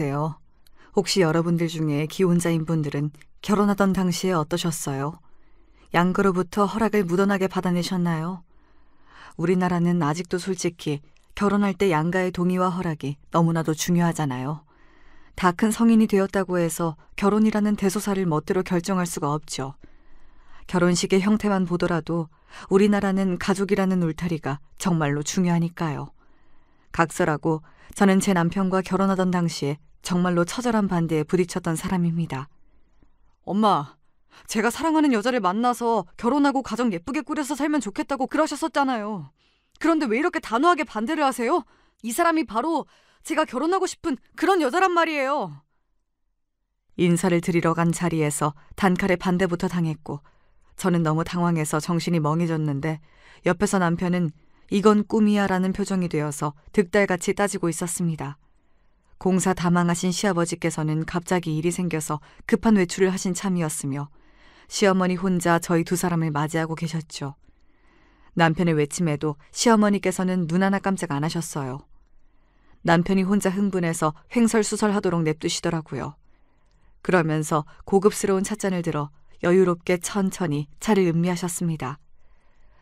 안녕하세요. 혹시 여러분들 중에 기혼자인 분들은 결혼하던 당시에 어떠셨어요? 양가로부터 허락을 무던하게 받아내셨나요? 우리나라는 아직도 솔직히 결혼할 때 양가의 동의와 허락이 너무나도 중요하잖아요. 다 큰 성인이 되었다고 해서 결혼이라는 대소사를 멋대로 결정할 수가 없죠. 결혼식의 형태만 보더라도 우리나라는 가족이라는 울타리가 정말로 중요하니까요. 각설하고 저는 제 남편과 결혼하던 당시에 정말로 처절한 반대에 부딪혔던 사람입니다. 엄마, 제가 사랑하는 여자를 만나서 결혼하고 가정 예쁘게 꾸려서 살면 좋겠다고 그러셨었잖아요. 그런데 왜 이렇게 단호하게 반대를 하세요? 이 사람이 바로 제가 결혼하고 싶은 그런 여자란 말이에요. 인사를 드리러 간 자리에서 단칼에 반대부터 당했고 저는 너무 당황해서 정신이 멍해졌는데 옆에서 남편은 이건 꿈이야 라는 표정이 되어서 득달같이 따지고 있었습니다. 공사 다 망하신 시아버지께서는 갑자기 일이 생겨서 급한 외출을 하신 참이었으며 시어머니 혼자 저희 두 사람을 맞이하고 계셨죠. 남편의 외침에도 시어머니께서는 눈 하나 깜짝 안 하셨어요. 남편이 혼자 흥분해서 횡설수설하도록 냅두시더라고요. 그러면서 고급스러운 찻잔을 들어 여유롭게 천천히 차를 음미하셨습니다.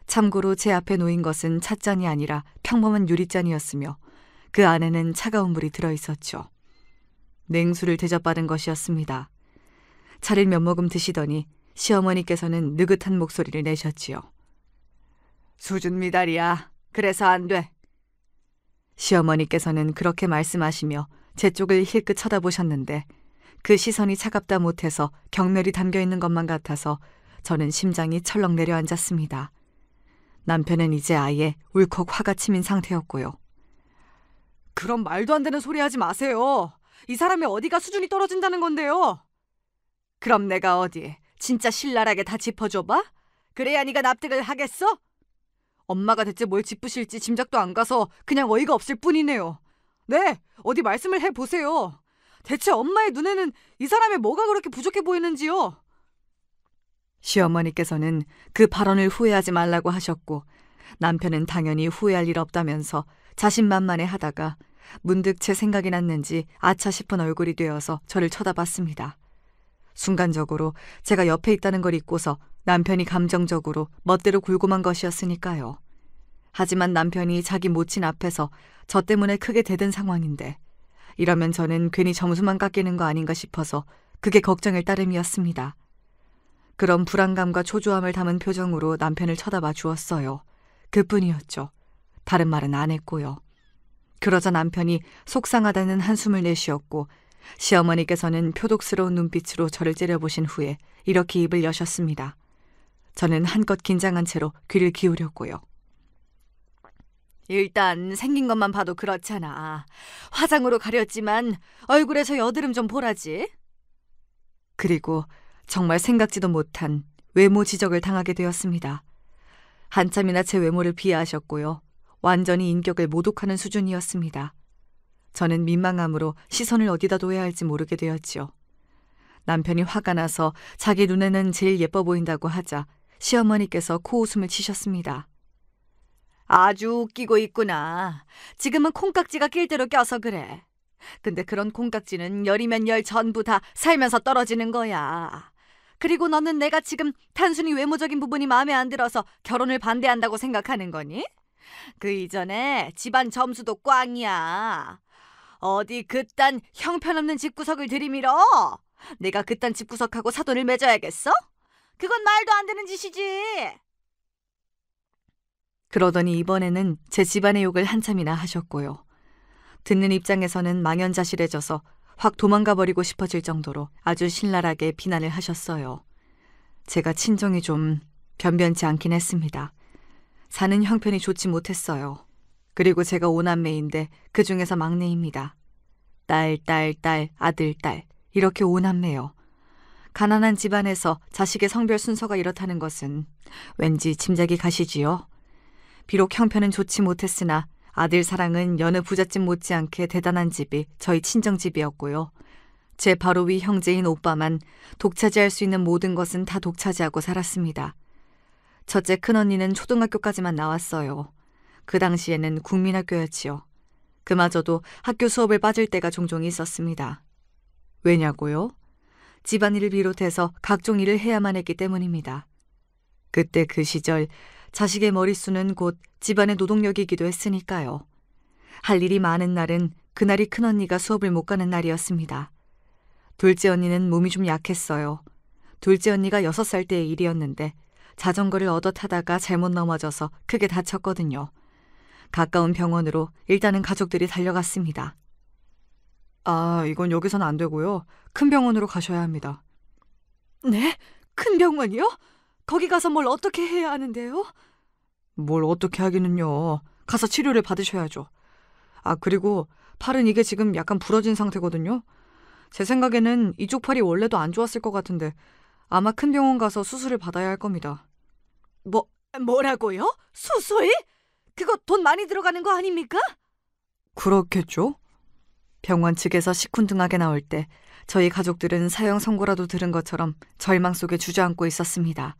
참고로 제 앞에 놓인 것은 찻잔이 아니라 평범한 유리잔이었으며 그 안에는 차가운 물이 들어있었죠. 냉수를 대접받은 것이었습니다. 차를 몇 모금 드시더니 시어머니께서는 느긋한 목소리를 내셨지요. 수준 미달이야. 그래서 안 돼. 시어머니께서는 그렇게 말씀하시며 제 쪽을 힐끗 쳐다보셨는데 그 시선이 차갑다 못해서 경멸이 담겨있는 것만 같아서 저는 심장이 철렁 내려앉았습니다. 남편은 이제 아예 울컥 화가 치민 상태였고요. 그런 말도 안 되는 소리 하지 마세요. 이 사람이 어디가 수준이 떨어진다는 건데요. 그럼 내가 어디 진짜 신랄하게 다 짚어줘봐? 그래야 네가 납득을 하겠어? 엄마가 대체 뭘 짚으실지 짐작도 안 가서 그냥 어이가 없을 뿐이네요. 네, 어디 말씀을 해보세요. 대체 엄마의 눈에는 이 사람의 뭐가 그렇게 부족해 보이는지요? 시어머니께서는 그 발언을 후회하지 말라고 하셨고 남편은 당연히 후회할 일 없다면서 자신만만해 하다가 문득 제 생각이 났는지 아차 싶은 얼굴이 되어서 저를 쳐다봤습니다. 순간적으로 제가 옆에 있다는 걸 잊고서 남편이 감정적으로 멋대로 굴고만 것이었으니까요. 하지만 남편이 자기 모친 앞에서 저 때문에 크게 대든 상황인데 이러면 저는 괜히 점수만 깎이는 거 아닌가 싶어서 그게 걱정일 따름이었습니다. 그런 불안감과 초조함을 담은 표정으로 남편을 쳐다봐 주었어요. 그뿐이었죠. 다른 말은 안 했고요. 그러자 남편이 속상하다는 한숨을 내쉬었고 시어머니께서는 표독스러운 눈빛으로 저를 째려보신 후에 이렇게 입을 여셨습니다. 저는 한껏 긴장한 채로 귀를 기울였고요. 일단 생긴 것만 봐도 그렇잖아. 화장으로 가렸지만 얼굴에서 여드름 좀 보라지. 그리고 정말 생각지도 못한 외모 지적을 당하게 되었습니다. 한참이나 제 외모를 비하하셨고요. 완전히 인격을 모독하는 수준이었습니다. 저는 민망함으로 시선을 어디다 둬야 할지 모르게 되었지요. 남편이 화가 나서 자기 눈에는 제일 예뻐 보인다고 하자 시어머니께서 코웃음을 치셨습니다. 아주 웃기고 있구나. 지금은 콩깍지가 낄 대로 껴서 그래. 근데 그런 콩깍지는 열이면 열 전부 다 살면서 떨어지는 거야. 그리고 너는 내가 지금 단순히 외모적인 부분이 마음에 안 들어서 결혼을 반대한다고 생각하는 거니? 그 이전에 집안 점수도 꽝이야. 어디 그딴 형편없는 집구석을 들이밀어? 내가 그딴 집구석하고 사돈을 맺어야겠어? 그건 말도 안 되는 짓이지. 그러더니 이번에는 제 집안의 욕을 한참이나 하셨고요. 듣는 입장에서는 망연자실해져서 확 도망가 버리고 싶어질 정도로 아주 신랄하게 비난을 하셨어요. 제가 친정이 좀 변변치 않긴 했습니다. 사는 형편이 좋지 못했어요. 그리고 제가 5남매인데 그 중에서 막내입니다. 딸, 아들, 딸 이렇게 5남매요. 가난한 집안에서 자식의 성별 순서가 이렇다는 것은 왠지 짐작이 가시지요. 비록 형편은 좋지 못했으나 아들 사랑은 여느 부잣집 못지않게 대단한 집이 저희 친정집이었고요. 제 바로 위 형제인 오빠만 독차지할 수 있는 모든 것은 다 독차지하고 살았습니다. 첫째 큰언니는 초등학교까지만 나왔어요. 그 당시에는 국민학교였지요. 그마저도 학교 수업을 빠질 때가 종종 있었습니다. 왜냐고요? 집안일을 비롯해서 각종 일을 해야만 했기 때문입니다. 그때 그 시절 자식의 머릿수는 곧 집안의 노동력이기도 했으니까요. 할 일이 많은 날은 그날이 큰언니가 수업을 못 가는 날이었습니다. 둘째 언니는 몸이 좀 약했어요. 둘째 언니가 6살 때의 일이었는데 자전거를 얻어 타다가 잘못 넘어져서 크게 다쳤거든요. 가까운 병원으로 일단은 가족들이 달려갔습니다. 아, 이건 여기선 안 되고요. 큰 병원으로 가셔야 합니다. 네? 큰 병원이요? 거기 가서 뭘 어떻게 해야 하는데요? 뭘 어떻게 하기는요. 가서 치료를 받으셔야죠. 아, 그리고 팔은 이게 지금 약간 부러진 상태거든요. 제 생각에는 이쪽 팔이 원래도 안 좋았을 것 같은데 아마 큰 병원 가서 수술을 받아야 할 겁니다. 뭐라고요? 수술? 그거 돈 많이 들어가는 거 아닙니까? 그렇겠죠. 병원 측에서 시큰둥하게 나올 때 저희 가족들은 사형 선고라도 들은 것처럼 절망 속에 주저앉고 있었습니다.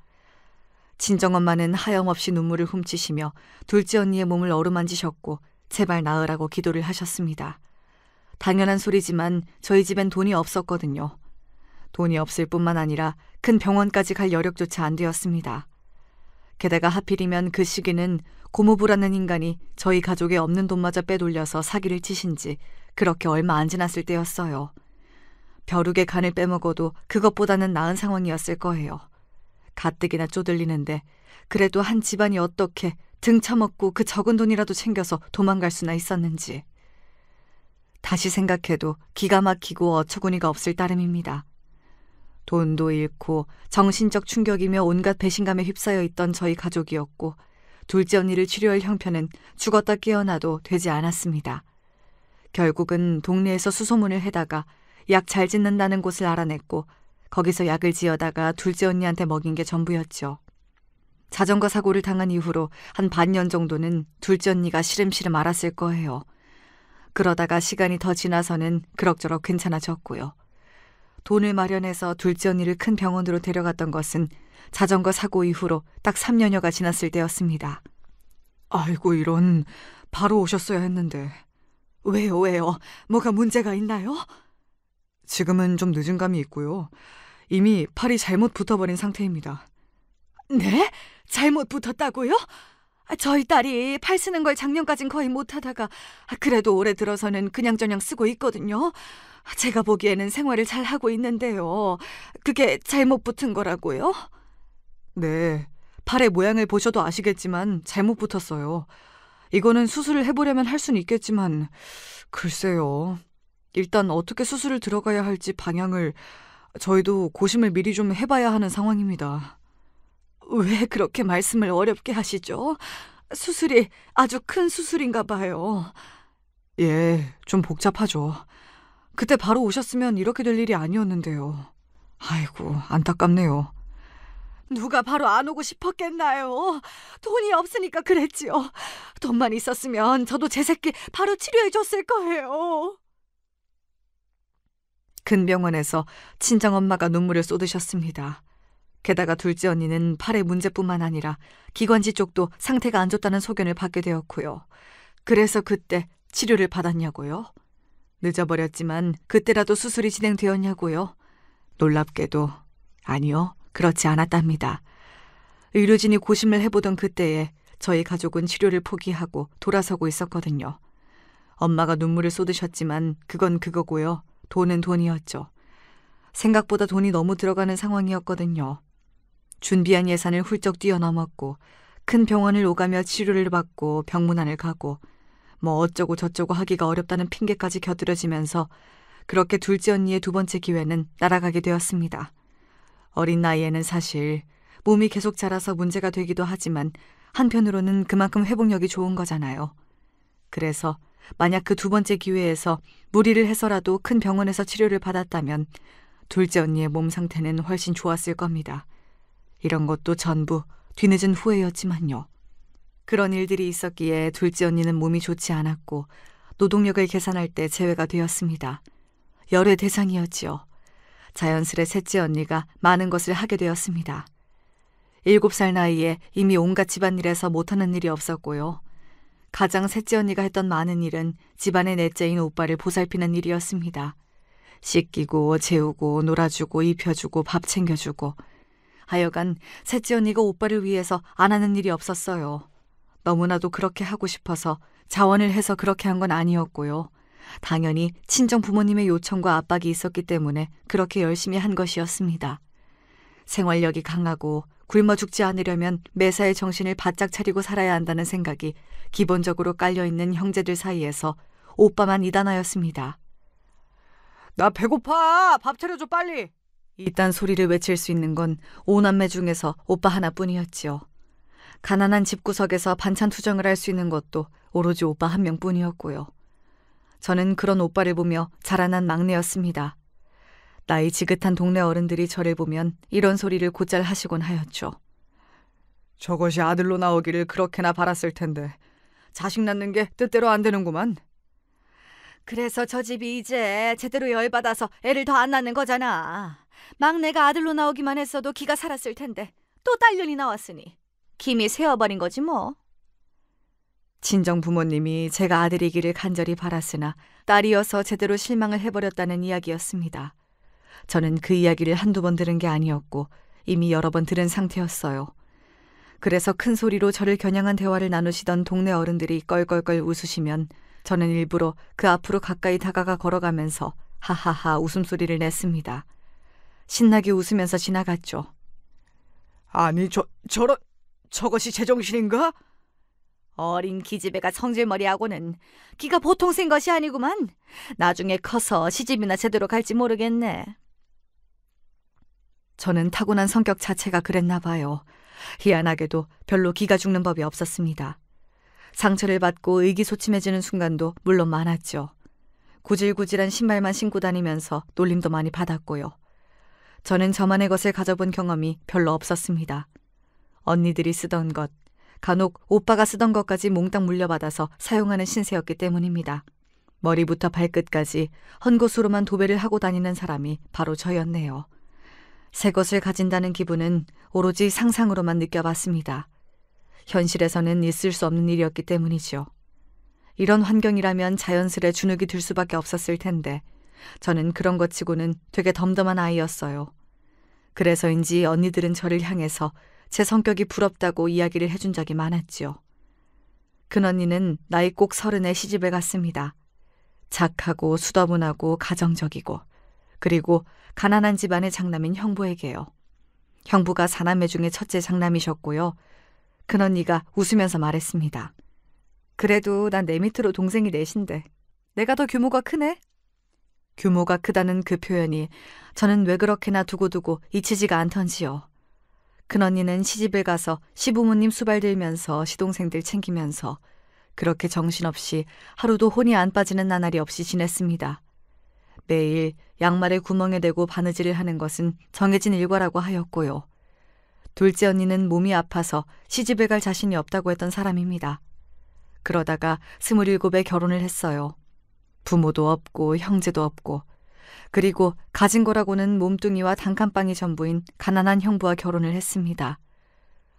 친정엄마는 하염없이 눈물을 훔치시며 둘째 언니의 몸을 어루만지셨고 제발 나으라고 기도를 하셨습니다. 당연한 소리지만 저희 집엔 돈이 없었거든요. 돈이 없을 뿐만 아니라 큰 병원까지 갈 여력조차 안 되었습니다. 게다가 하필이면 그 시기는 고모부라는 인간이 저희 가족에 없는 돈마저 빼돌려서 사기를 치신 지 그렇게 얼마 안 지났을 때였어요. 벼룩의 간을 빼먹어도 그것보다는 나은 상황이었을 거예요. 가뜩이나 쪼들리는데 그래도 한 집안이 어떻게 등쳐먹고 그 적은 돈이라도 챙겨서 도망갈 수나 있었는지. 다시 생각해도 기가 막히고 어처구니가 없을 따름입니다. 돈도 잃고 정신적 충격이며 온갖 배신감에 휩싸여 있던 저희 가족이었고 둘째 언니를 치료할 형편은 죽었다 깨어나도 되지 않았습니다. 결국은 동네에서 수소문을 해다가 약 잘 짓는다는 곳을 알아냈고 거기서 약을 지어다가 둘째 언니한테 먹인 게 전부였죠. 자전거 사고를 당한 이후로 한 반년 정도는 둘째 언니가 시름시름 앓았을 거예요. 그러다가 시간이 더 지나서는 그럭저럭 괜찮아졌고요. 돈을 마련해서 둘째 언니를 큰 병원으로 데려갔던 것은 자전거 사고 이후로 딱 3년여가 지났을 때였습니다. 아이고 이런, 바로 오셨어야 했는데. 왜요? 뭐가 문제가 있나요? 지금은 좀 늦은 감이 있고요. 이미 팔이 잘못 붙어버린 상태입니다. 네? 잘못 붙었다고요? 저희 딸이 팔 쓰는 걸 작년까진 거의 못하다가 그래도 올해 들어서는 그냥저냥 쓰고 있거든요. 제가 보기에는 생활을 잘 하고 있는데요. 그게 잘못 붙은 거라고요? 네, 팔의 모양을 보셔도 아시겠지만 잘못 붙었어요. 이거는 수술을 해보려면 할 수는 있겠지만 글쎄요. 일단 어떻게 수술을 들어가야 할지 방향을 저희도 고심을 미리 좀 해봐야 하는 상황입니다. 왜 그렇게 말씀을 어렵게 하시죠? 수술이 아주 큰 수술인가 봐요. 예, 좀 복잡하죠. 그때 바로 오셨으면 이렇게 될 일이 아니었는데요. 아이고, 안타깝네요. 누가 바로 안 오고 싶었겠나요? 돈이 없으니까 그랬지요. 돈만 있었으면 저도 제 새끼 바로 치료해줬을 거예요. 큰 병원에서 친정엄마가 눈물을 쏟으셨습니다. 게다가 둘째 언니는 팔의 문제뿐만 아니라 기관지 쪽도 상태가 안 좋다는 소견을 받게 되었고요. 그래서 그때 치료를 받았냐고요? 늦어버렸지만 그때라도 수술이 진행되었냐고요? 놀랍게도 아니요, 그렇지 않았답니다. 의료진이 고심을 해보던 그때에 저희 가족은 치료를 포기하고 돌아서고 있었거든요. 엄마가 눈물을 쏟으셨지만 그건 그거고요. 돈은 돈이었죠. 생각보다 돈이 너무 들어가는 상황이었거든요. 준비한 예산을 훌쩍 뛰어넘었고 큰 병원을 오가며 치료를 받고 병문안을 가고 뭐 어쩌고 저쩌고 하기가 어렵다는 핑계까지 곁들여지면서 그렇게 둘째 언니의 두 번째 기회는 날아가게 되었습니다. 어린 나이에는 사실 몸이 계속 자라서 문제가 되기도 하지만 한편으로는 그만큼 회복력이 좋은 거잖아요. 그래서 만약 그 두 번째 기회에서 무리를 해서라도 큰 병원에서 치료를 받았다면 둘째 언니의 몸 상태는 훨씬 좋았을 겁니다. 이런 것도 전부 뒤늦은 후회였지만요. 그런 일들이 있었기에 둘째 언니는 몸이 좋지 않았고 노동력을 계산할 때 제외가 되었습니다. 열애 대상이었지요. 자연스레 셋째 언니가 많은 것을 하게 되었습니다. 7살 나이에 이미 온갖 집안일에서 못하는 일이 없었고요. 가장 셋째 언니가 했던 많은 일은 집안의 넷째인 오빠를 보살피는 일이었습니다. 씻기고 재우고 놀아주고 입혀주고 밥 챙겨주고. 하여간 셋째 언니가 오빠를 위해서 안 하는 일이 없었어요. 너무나도 그렇게 하고 싶어서 자원을 해서 그렇게 한 건 아니었고요. 당연히 친정 부모님의 요청과 압박이 있었기 때문에 그렇게 열심히 한 것이었습니다. 생활력이 강하고 굶어 죽지 않으려면 매사에 정신을 바짝 차리고 살아야 한다는 생각이 기본적으로 깔려있는 형제들 사이에서 오빠만 이단하였습니다. 나 배고파! 밥 차려줘 빨리! 이딴 소리를 외칠 수 있는 건 5남매 중에서 오빠 하나뿐이었지요. 가난한 집구석에서 반찬 투정을 할 수 있는 것도 오로지 오빠 한 명뿐이었고요. 저는 그런 오빠를 보며 자라난 막내였습니다. 나이 지긋한 동네 어른들이 저를 보면 이런 소리를 곧잘 하시곤 하였죠. 저것이 아들로 나오기를 그렇게나 바랐을 텐데 자식 낳는 게 뜻대로 안 되는구만. 그래서 저 집이 이제 제대로 열받아서 애를 더 안 낳는 거잖아. 막내가 아들로 나오기만 했어도 기가 살았을 텐데 또 딸년이 나왔으니 김이 새어버린 거지 뭐. 친정 부모님이 제가 아들이기를 간절히 바랐으나 딸이어서 제대로 실망을 해버렸다는 이야기였습니다. 저는 그 이야기를 한두 번 들은 게 아니었고 이미 여러 번 들은 상태였어요. 그래서 큰 소리로 저를 겨냥한 대화를 나누시던 동네 어른들이 껄껄껄 웃으시면 저는 일부러 그 앞으로 가까이 다가가 걸어가면서 하하하 웃음소리를 냈습니다. 신나게 웃으면서 지나갔죠. 아니 저것이 제정신인가? 어린 기집애가 성질머리하고는 기가 보통 센 것이 아니구만. 나중에 커서 시집이나 제대로 갈지 모르겠네. 저는 타고난 성격 자체가 그랬나 봐요. 희한하게도 별로 기가 죽는 법이 없었습니다. 상처를 받고 의기소침해지는 순간도 물론 많았죠. 구질구질한 신발만 신고 다니면서 놀림도 많이 받았고요. 저는 저만의 것을 가져본 경험이 별로 없었습니다. 언니들이 쓰던 것, 간혹 오빠가 쓰던 것까지 몽땅 물려받아서 사용하는 신세였기 때문입니다. 머리부터 발끝까지 헌것으로만 도배를 하고 다니는 사람이 바로 저였네요. 새 것을 가진다는 기분은 오로지 상상으로만 느껴봤습니다. 현실에서는 있을 수 없는 일이었기 때문이죠. 이런 환경이라면 자연스레 주눅이 들 수밖에 없었을 텐데 저는 그런 것 치고는 되게 덤덤한 아이였어요. 그래서인지 언니들은 저를 향해서 제 성격이 부럽다고 이야기를 해준 적이 많았지요. 큰언니는 나이 꼭 30에 시집에 갔습니다. 착하고 수더분하고 가정적이고 그리고 가난한 집안의 장남인 형부에게요. 형부가 4남매 중에 첫째 장남이셨고요. 큰언니가 웃으면서 말했습니다. 그래도 난 내 밑으로 동생이 넷인데 내가 더 규모가 크네? 규모가 크다는 그 표현이 저는 왜 그렇게나 두고두고 잊히지가 않던지요. 큰언니는 시집에 가서 시부모님 수발 들면서 시동생들 챙기면서 그렇게 정신없이 하루도 혼이 안 빠지는 나날이 없이 지냈습니다. 매일 양말에 구멍에 대고 바느질을 하는 것은 정해진 일과라고 하였고요. 둘째 언니는 몸이 아파서 시집에 갈 자신이 없다고 했던 사람입니다. 그러다가 27에 결혼을 했어요. 부모도 없고 형제도 없고 그리고 가진 거라고는 몸뚱이와 단칸방이 전부인 가난한 형부와 결혼을 했습니다.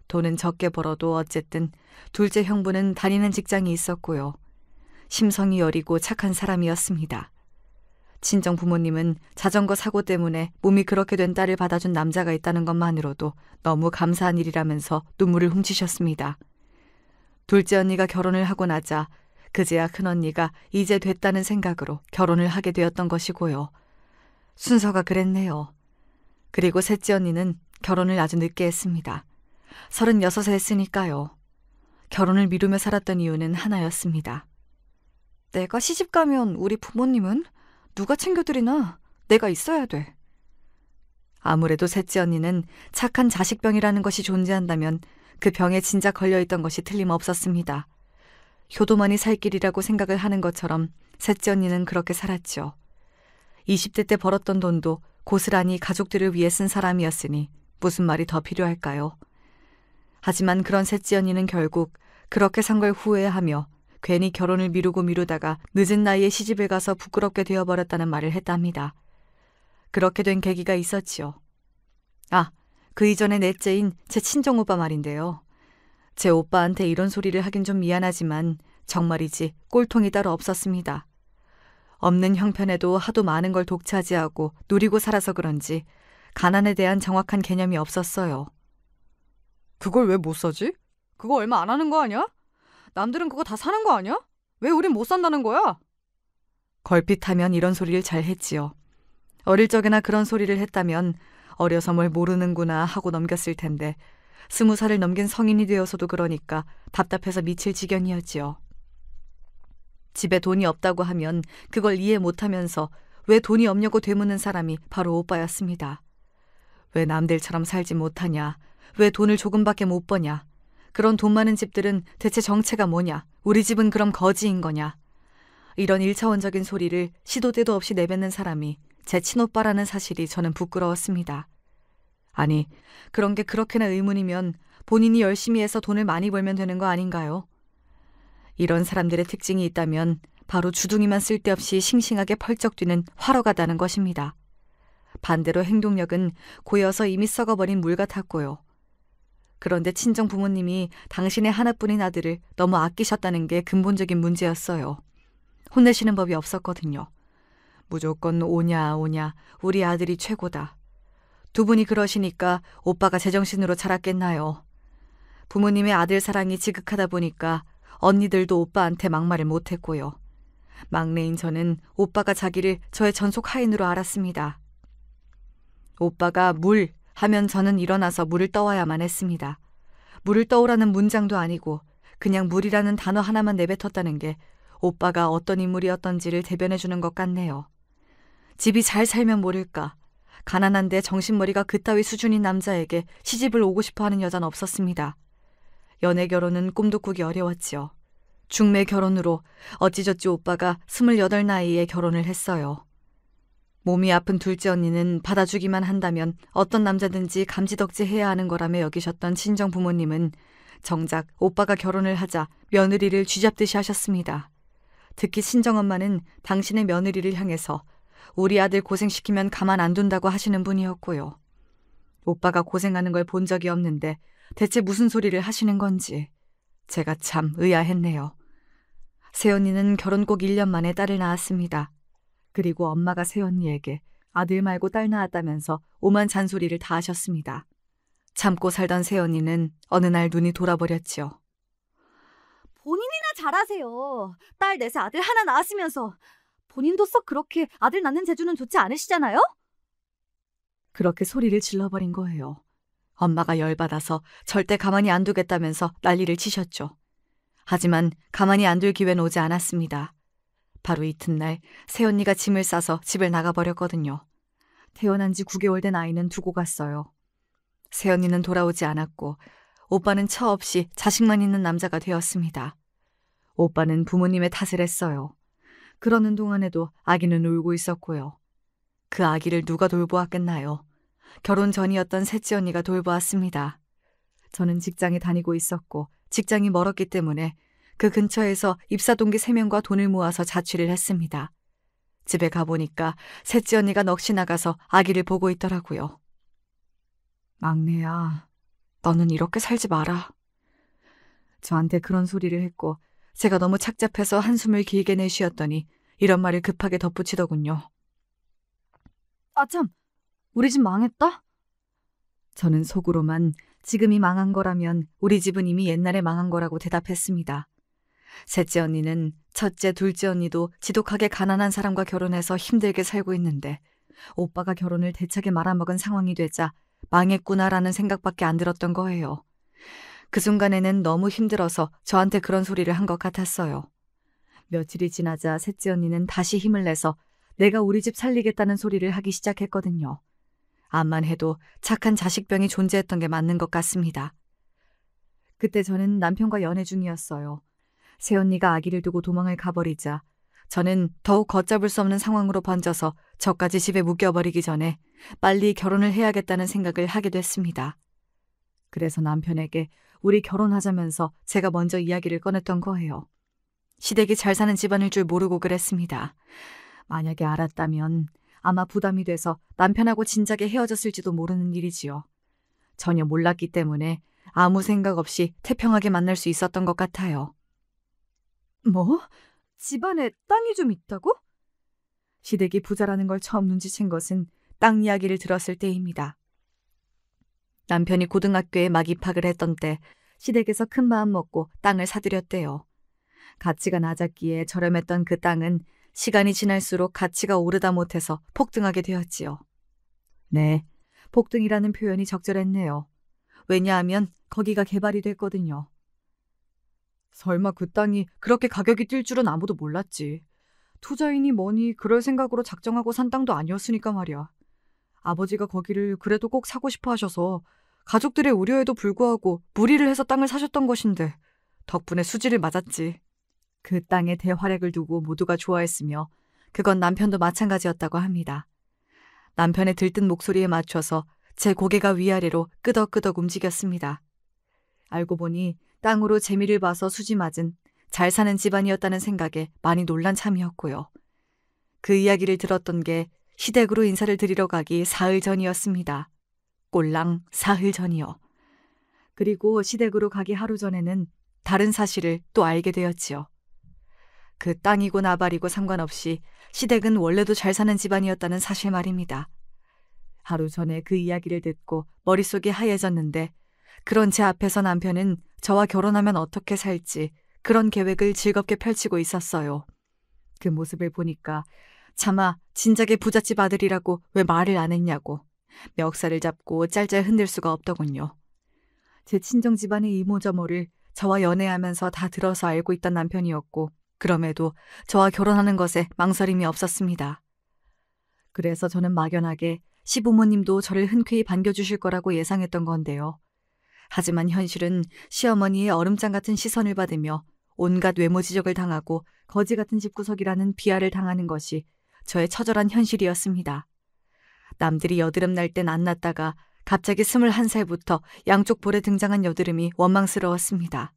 돈은 적게 벌어도 어쨌든 둘째 형부는 다니는 직장이 있었고요. 심성이 여리고 착한 사람이었습니다. 친정 부모님은 자전거 사고 때문에 몸이 그렇게 된 딸을 받아준 남자가 있다는 것만으로도 너무 감사한 일이라면서 눈물을 훔치셨습니다. 둘째 언니가 결혼을 하고 나자 그제야 큰언니가 이제 됐다는 생각으로 결혼을 하게 되었던 것이고요. 순서가 그랬네요. 그리고 셋째 언니는 결혼을 아주 늦게 했습니다. 36에 했으니까요. 결혼을 미루며 살았던 이유는 하나였습니다. 내가 시집가면 우리 부모님은 누가 챙겨드리나? 내가 있어야 돼. 아무래도 셋째 언니는 착한 자식병이라는 것이 존재한다면 그 병에 진작 걸려있던 것이 틀림없었습니다. 효도만이 살 길이라고 생각을 하는 것처럼 셋째 언니는 그렇게 살았죠. 20대 때 벌었던 돈도 고스란히 가족들을 위해 쓴 사람이었으니 무슨 말이 더 필요할까요? 하지만 그런 셋째 언니는 결국 그렇게 산 걸 후회하며 괜히 결혼을 미루다가 늦은 나이에 시집을 가서 부끄럽게 되어버렸다는 말을 했답니다. 그렇게 된 계기가 있었지요. 그 이전에 넷째인 제 친정오빠 말인데요. 제 오빠한테 이런 소리를 하긴 좀 미안하지만 정말이지 꼴통이 따로 없었습니다. 없는 형편에도 하도 많은 걸 독차지하고 누리고 살아서 그런지 가난에 대한 정확한 개념이 없었어요. 그걸 왜 못 사지? 그거 얼마 안 하는 거 아니야? 남들은 그거 다 사는 거 아니야? 왜 우린 못 산다는 거야? 걸핏하면 이런 소리를 잘 했지요. 어릴 적에나 그런 소리를 했다면 어려서 뭘 모르는구나 하고 넘겼을 텐데 20살을 넘긴 성인이 되어서도 그러니까 답답해서 미칠 지경이었지요. 집에 돈이 없다고 하면 그걸 이해 못하면서 왜 돈이 없냐고 되묻는 사람이 바로 오빠였습니다. 왜 남들처럼 살지 못하냐? 왜 돈을 조금밖에 못 버냐? 그런 돈 많은 집들은 대체 정체가 뭐냐? 우리 집은 그럼 거지인 거냐? 이런 1차원적인 소리를 시도 때도 없이 내뱉는 사람이 제 친오빠라는 사실이 저는 부끄러웠습니다. 아니, 그런 게 그렇게나 의문이면 본인이 열심히 해서 돈을 많이 벌면 되는 거 아닌가요? 이런 사람들의 특징이 있다면 바로 주둥이만 쓸데없이 싱싱하게 펄쩍 뛰는 화로가다는 것입니다. 반대로 행동력은 고여서 이미 썩어버린 물 같았고요. 그런데 친정 부모님이 당신의 하나뿐인 아들을 너무 아끼셨다는 게 근본적인 문제였어요. 혼내시는 법이 없었거든요. 무조건 오냐 우리 아들이 최고다. 두 분이 그러시니까 오빠가 제정신으로 자랐겠나요. 부모님의 아들 사랑이 지극하다 보니까 언니들도 오빠한테 막말을 못했고요. 막내인 저는 오빠가 자기를 저의 전속 하인으로 알았습니다. 오빠가 물 하면 저는 일어나서 물을 떠와야만 했습니다. 물을 떠오라는 문장도 아니고 그냥 물이라는 단어 하나만 내뱉었다는 게 오빠가 어떤 인물이었던지를 대변해주는 것 같네요. 집이 잘 살면 모를까. 가난한데 정신머리가 그따위 수준인 남자에게 시집을 오고 싶어하는 여자는 없었습니다. 연애 결혼은 꿈도 꾸기 어려웠지요. 중매 결혼으로 어찌저찌 오빠가 28 나이에 결혼을 했어요. 몸이 아픈 둘째 언니는 받아주기만 한다면 어떤 남자든지 감지덕지 해야 하는 거라며 여기셨던 친정 부모님은 정작 오빠가 결혼을 하자 며느리를 쥐잡듯이 하셨습니다. 특히 친정엄마는 당신의 며느리를 향해서 우리 아들 고생시키면 가만 안 둔다고 하시는 분이었고요. 오빠가 고생하는 걸 본 적이 없는데 대체 무슨 소리를 하시는 건지 제가 참 의아했네요. 새언니는 결혼 꼭 1년 만에 딸을 낳았습니다. 그리고 엄마가 새언니에게 아들 말고 딸 낳았다면서 오만 잔소리를 다 하셨습니다. 참고 살던 새언니는 어느 날 눈이 돌아버렸지요. 본인이나 잘하세요. 딸 넷에 아들 하나 낳았으면서 본인도 썩 그렇게 아들 낳는 재주는 좋지 않으시잖아요? 그렇게 소리를 질러버린 거예요. 엄마가 열받아서 절대 가만히 안 두겠다면서 난리를 치셨죠. 하지만 가만히 안 둘 기회는 오지 않았습니다. 바로 이튿날 새언니가 짐을 싸서 집을 나가버렸거든요. 태어난 지 9개월 된 아이는 두고 갔어요. 새언니는 돌아오지 않았고 오빠는 처 없이 자식만 있는 남자가 되었습니다. 오빠는 부모님의 탓을 했어요. 그러는 동안에도 아기는 울고 있었고요. 그 아기를 누가 돌보았겠나요? 결혼 전이었던 셋째 언니가 돌보았습니다. 저는 직장에 다니고 있었고 직장이 멀었기 때문에 그 근처에서 입사동기 3명과 돈을 모아서 자취를 했습니다. 집에 가보니까 셋째 언니가 넋이 나가서 아기를 보고 있더라고요. 막내야, 너는 이렇게 살지 마라. 저한테 그런 소리를 했고 제가 너무 착잡해서 한숨을 길게 내쉬었더니 이런 말을 급하게 덧붙이더군요. 아참, 우리 집 망했다? 저는 속으로만 지금이 망한 거라면 우리 집은 이미 옛날에 망한 거라고 대답했습니다. 셋째 언니는 첫째, 둘째 언니도 지독하게 가난한 사람과 결혼해서 힘들게 살고 있는데 오빠가 결혼을 대차게 말아먹은 상황이 되자 망했구나라는 생각밖에 안 들었던 거예요. 그 순간에는 너무 힘들어서 저한테 그런 소리를 한 것 같았어요. 며칠이 지나자 셋째 언니는 다시 힘을 내서 내가 우리 집 살리겠다는 소리를 하기 시작했거든요. 암만 해도 착한 자식병이 존재했던 게 맞는 것 같습니다. 그때 저는 남편과 연애 중이었어요. 새언니가 아기를 두고 도망을 가버리자 저는 더욱 걷잡을 수 없는 상황으로 번져서 저까지 집에 묶여버리기 전에 빨리 결혼을 해야겠다는 생각을 하게 됐습니다. 그래서 남편에게 우리 결혼하자면서 제가 먼저 이야기를 꺼냈던 거예요. 시댁이 잘 사는 집안일 줄 모르고 그랬습니다. 만약에 알았다면 아마 부담이 돼서 남편하고 진작에 헤어졌을지도 모르는 일이지요. 전혀 몰랐기 때문에 아무 생각 없이 태평하게 만날 수 있었던 것 같아요. 뭐? 집안에 땅이 좀 있다고? 시댁이 부자라는 걸 처음 눈치챈 것은 땅 이야기를 들었을 때입니다. 남편이 고등학교에 막 입학을 했던 때 시댁에서 큰 마음 먹고 땅을 사들였대요. 가치가 낮았기에 저렴했던 그 땅은 시간이 지날수록 가치가 오르다 못해서 폭등하게 되었지요. 네, 폭등이라는 표현이 적절했네요. 왜냐하면 거기가 개발이 됐거든요. 설마 그 땅이 그렇게 가격이 뛸 줄은 아무도 몰랐지. 투자인이 뭐니 그럴 생각으로 작정하고 산 땅도 아니었으니까 말이야. 아버지가 거기를 그래도 꼭 사고 싶어 하셔서 가족들의 우려에도 불구하고 무리를 해서 땅을 사셨던 것인데 덕분에 수지를 맞았지. 그 땅의 대활약을 두고 모두가 좋아했으며 그건 남편도 마찬가지였다고 합니다. 남편의 들뜬 목소리에 맞춰서 제 고개가 위아래로 끄덕끄덕 움직였습니다. 알고 보니 땅으로 재미를 봐서 수지 맞은 잘 사는 집안이었다는 생각에 많이 놀란 참이었고요. 그 이야기를 들었던 게 시댁으로 인사를 드리러 가기 사흘 전이었습니다. 꼴랑 사흘 전이요. 그리고 시댁으로 가기 하루 전에는 다른 사실을 또 알게 되었지요. 그 땅이고 나발이고 상관없이 시댁은 원래도 잘 사는 집안이었다는 사실 말입니다. 하루 전에 그 이야기를 듣고 머릿속이 하얘졌는데 그런 제 앞에서 남편은 저와 결혼하면 어떻게 살지 그런 계획을 즐겁게 펼치고 있었어요. 그 모습을 보니까 차마 진작에 부잣집 아들이라고 왜 말을 안 했냐고 멱살을 잡고 짤짤 흔들 수가 없더군요. 제 친정 집안의 이모저모를 저와 연애하면서 다 들어서 알고 있던 남편이었고 그럼에도 저와 결혼하는 것에 망설임이 없었습니다. 그래서 저는 막연하게 시부모님도 저를 흔쾌히 반겨주실 거라고 예상했던 건데요. 하지만 현실은 시어머니의 얼음장 같은 시선을 받으며 온갖 외모 지적을 당하고 거지 같은 집구석이라는 비하를 당하는 것이 저의 처절한 현실이었습니다. 남들이 여드름 날 땐 안 났다가 갑자기 21살부터 양쪽 볼에 등장한 여드름이 원망스러웠습니다.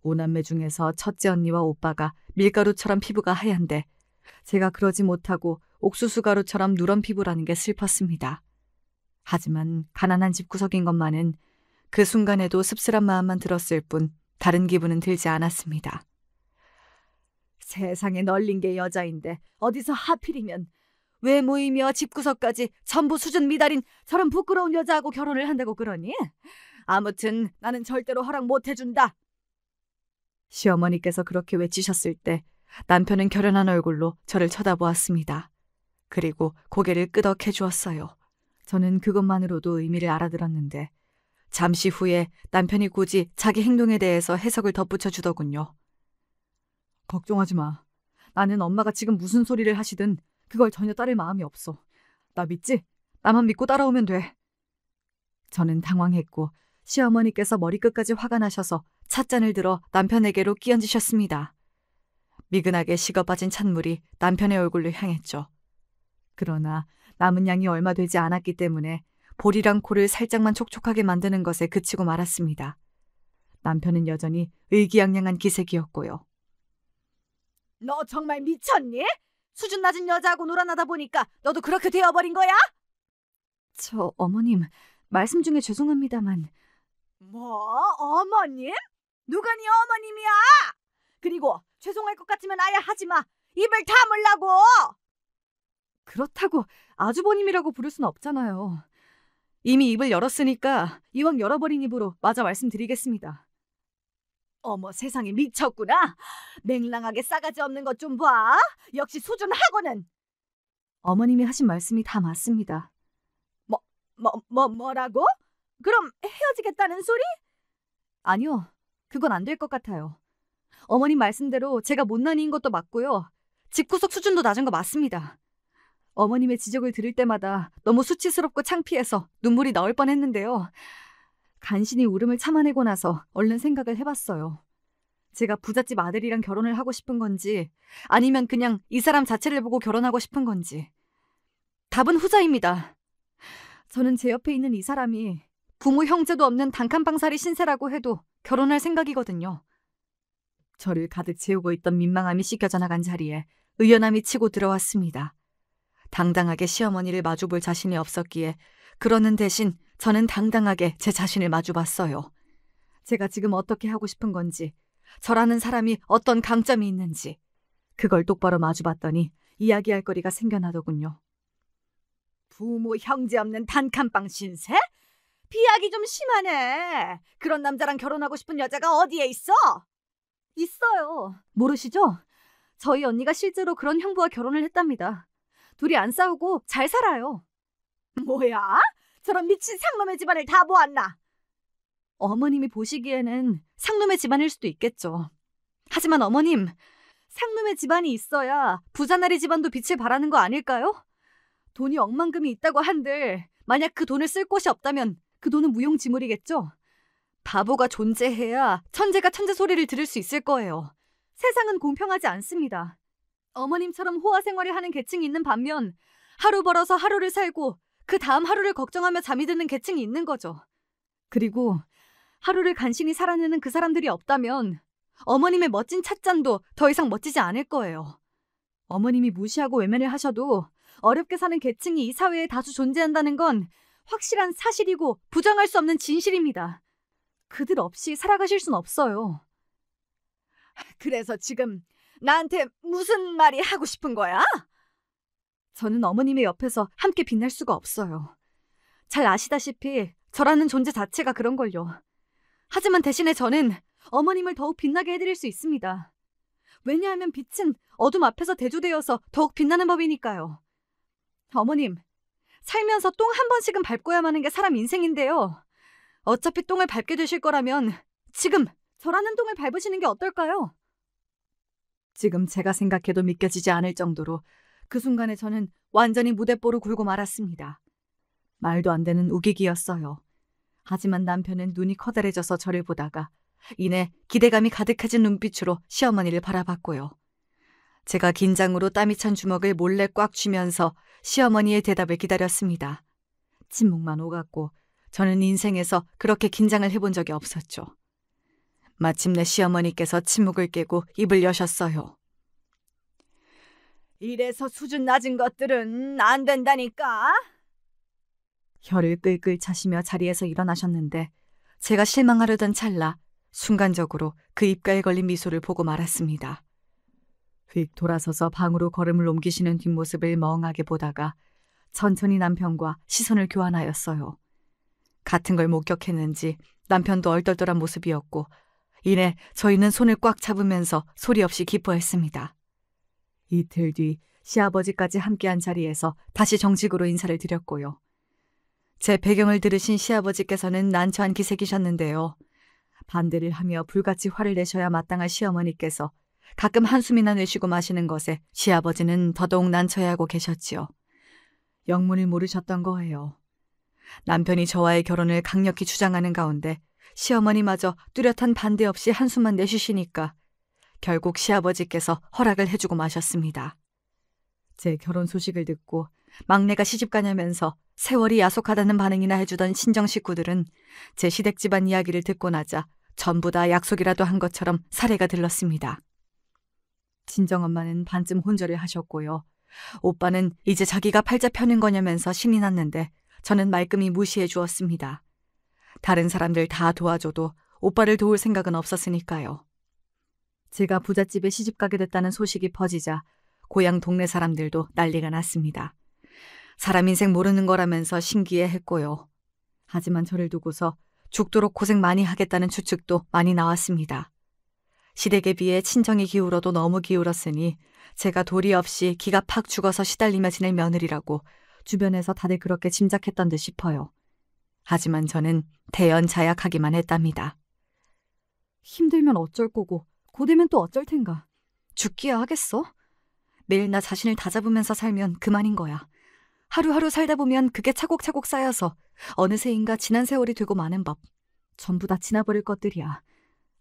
오남매 중에서 첫째 언니와 오빠가 밀가루처럼 피부가 하얀데 제가 그러지 못하고 옥수수가루처럼 누런 피부라는 게 슬펐습니다. 하지만 가난한 집구석인 것만은 그 순간에도 씁쓸한 마음만 들었을 뿐 다른 기분은 들지 않았습니다. 세상에 널린 게 여자인데 어디서 하필이면 외모이며 집구석까지 전부 수준 미달인 저런 부끄러운 여자하고 결혼을 한다고 그러니? 아무튼 나는 절대로 허락 못 해준다. 시어머니께서 그렇게 외치셨을 때 남편은 결연한 얼굴로 저를 쳐다보았습니다. 그리고 고개를 끄덕해 주었어요. 저는 그것만으로도 의미를 알아들었는데 잠시 후에 남편이 굳이 자기 행동에 대해서 해석을 덧붙여 주더군요. 걱정하지 마. 나는 엄마가 지금 무슨 소리를 하시든 그걸 전혀 따를 마음이 없어. 나 믿지? 나만 믿고 따라오면 돼. 저는 당황했고 시어머니께서 머리끝까지 화가 나셔서 찻잔을 들어 남편에게로 끼얹으셨습니다. 미근하게 식어빠진 찬물이 남편의 얼굴로 향했죠. 그러나 남은 양이 얼마 되지 않았기 때문에 볼이랑 코를 살짝만 촉촉하게 만드는 것에 그치고 말았습니다. 남편은 여전히 의기양양한 기색이었고요. 너 정말 미쳤니? 수준 낮은 여자하고 놀아나다 보니까 너도 그렇게 되어버린 거야? 저 어머님, 말씀 중에 죄송합니다만. 뭐? 어머님? 누가 네 어머님이야? 그리고 죄송할 것 같으면 아예 하지 마. 입을 다물라고. 그렇다고 아주버님이라고 부를 순 없잖아요. 이미 입을 열었으니까 이왕 열어버린 입으로 마저 말씀드리겠습니다. 어머 세상에 미쳤구나. 맹랑하게 싸가지 없는 것 좀 봐. 역시 수준하고는. 어머님이 하신 말씀이 다 맞습니다. 뭐라고? 그럼 헤어지겠다는 소리? 아니요. 그건 안 될 것 같아요. 어머님 말씀대로 제가 못난이인 것도 맞고요. 집구석 수준도 낮은 거 맞습니다. 어머님의 지적을 들을 때마다 너무 수치스럽고 창피해서 눈물이 나올 뻔했는데요. 간신히 울음을 참아내고 나서 얼른 생각을 해봤어요. 제가 부잣집 아들이랑 결혼을 하고 싶은 건지 아니면 그냥 이 사람 자체를 보고 결혼하고 싶은 건지. 답은 후자입니다. 저는 제 옆에 있는 이 사람이 부모 형제도 없는 단칸방살이 신세라고 해도 결혼할 생각이거든요. 저를 가득 채우고 있던 민망함이 씻겨져 나간 자리에 의연함이 치고 들어왔습니다. 당당하게 시어머니를 마주볼 자신이 없었기에 그러는 대신 저는 당당하게 제 자신을 마주봤어요. 제가 지금 어떻게 하고 싶은 건지, 저라는 사람이 어떤 강점이 있는지 그걸 똑바로 마주봤더니 이야기할 거리가 생겨나더군요. 부모 형제 없는 단칸방 신세? 비약이 좀 심하네. 그런 남자랑 결혼하고 싶은 여자가 어디에 있어? 있어요. 모르시죠? 저희 언니가 실제로 그런 형부와 결혼을 했답니다. 둘이 안 싸우고 잘 살아요. 뭐야? 저런 미친 상놈의 집안을 다 보았나? 어머님이 보시기에는 상놈의 집안일 수도 있겠죠. 하지만 어머님, 상놈의 집안이 있어야 부자나리 집안도 빛을 발하는 거 아닐까요? 돈이 억만금이 있다고 한들 만약 그 돈을 쓸 곳이 없다면 그 돈은 무용지물이겠죠. 바보가 존재해야 천재가 천재 소리를 들을 수 있을 거예요. 세상은 공평하지 않습니다. 어머님처럼 호화 생활을 하는 계층이 있는 반면 하루 벌어서 하루를 살고 그 다음 하루를 걱정하며 잠이 드는 계층이 있는 거죠. 그리고 하루를 간신히 살아내는 그 사람들이 없다면 어머님의 멋진 찻잔도 더 이상 멋지지 않을 거예요. 어머님이 무시하고 외면을 하셔도 어렵게 사는 계층이 이 사회에 다수 존재한다는 건 확실한 사실이고 부정할 수 없는 진실입니다. 그들 없이 살아가실 순 없어요. 그래서 지금 나한테 무슨 말이 하고 싶은 거야? 저는 어머님의 옆에서 함께 빛날 수가 없어요. 잘 아시다시피 저라는 존재 자체가 그런걸요. 하지만 대신에 저는 어머님을 더욱 빛나게 해드릴 수 있습니다. 왜냐하면 빛은 어둠 앞에서 대조되어서 더욱 빛나는 법이니까요. 어머님, 살면서 똥 한 번씩은 밟고야 하는 게 사람 인생인데요. 어차피 똥을 밟게 되실 거라면 지금 저라는 똥을 밟으시는 게 어떨까요? 지금 제가 생각해도 믿겨지지 않을 정도로 그 순간에 저는 완전히 무대뽀로 굴고 말았습니다. 말도 안 되는 우기기였어요. 하지만 남편은 눈이 커다래져서 저를 보다가 이내 기대감이 가득해진 눈빛으로 시어머니를 바라봤고요. 제가 긴장으로 땀이 찬 주먹을 몰래 꽉 쥐면서 시어머니의 대답을 기다렸습니다. 침묵만 오갔고 저는 인생에서 그렇게 긴장을 해본 적이 없었죠. 마침내 시어머니께서 침묵을 깨고 입을 여셨어요. 이래서 수준 낮은 것들은 안 된다니까. 혀를 끌끌 차시며 자리에서 일어나셨는데 제가 실망하려던 찰나 순간적으로 그 입가에 걸린 미소를 보고 말았습니다. 휙 돌아서서 방으로 걸음을 옮기시는 뒷모습을 멍하게 보다가 천천히 남편과 시선을 교환하였어요. 같은 걸 목격했는지 남편도 얼떨떨한 모습이었고 이내 저희는 손을 꽉 잡으면서 소리 없이 기뻐했습니다. 이틀 뒤 시아버지까지 함께한 자리에서 다시 정식으로 인사를 드렸고요. 제 배경을 들으신 시아버지께서는 난처한 기색이셨는데요. 반대를 하며 불같이 화를 내셔야 마땅할 시어머니께서 가끔 한숨이나 내쉬고 마시는 것에 시아버지는 더더욱 난처해하고 계셨지요. 영문을 모르셨던 거예요. 남편이 저와의 결혼을 강력히 주장하는 가운데 시어머니마저 뚜렷한 반대 없이 한숨만 내쉬시니까 결국 시아버지께서 허락을 해주고 마셨습니다. 제 결혼 소식을 듣고 막내가 시집가냐면서 세월이 야속하다는 반응이나 해주던 친정 식구들은 제 시댁 집안 이야기를 듣고 나자 전부 다 약속이라도 한 것처럼 사례가 들렀습니다. 친정엄마는 반쯤 혼절을 하셨고요. 오빠는 이제 자기가 팔자 펴는 거냐면서 신이 났는데 저는 말끔히 무시해 주었습니다. 다른 사람들 다 도와줘도 오빠를 도울 생각은 없었으니까요. 제가 부잣집에 시집가게 됐다는 소식이 퍼지자 고향 동네 사람들도 난리가 났습니다. 사람 인생 모르는 거라면서 신기해했고요. 하지만 저를 두고서 죽도록 고생 많이 하겠다는 추측도 많이 나왔습니다. 시댁에 비해 친정이 기울어도 너무 기울었으니 제가 도리 없이 기가 팍 죽어서 시달리며 지낼 며느리라고 주변에서 다들 그렇게 짐작했던 듯 싶어요. 하지만 저는 대연자약하기만 했답니다. 힘들면 어쩔 거고 고되면 또 어쩔 텐가. 죽기야 하겠어? 매일 나 자신을 다잡으면서 살면 그만인 거야. 하루하루 살다 보면 그게 차곡차곡 쌓여서 어느새인가 지난 세월이 되고 마는 법. 전부 다 지나버릴 것들이야.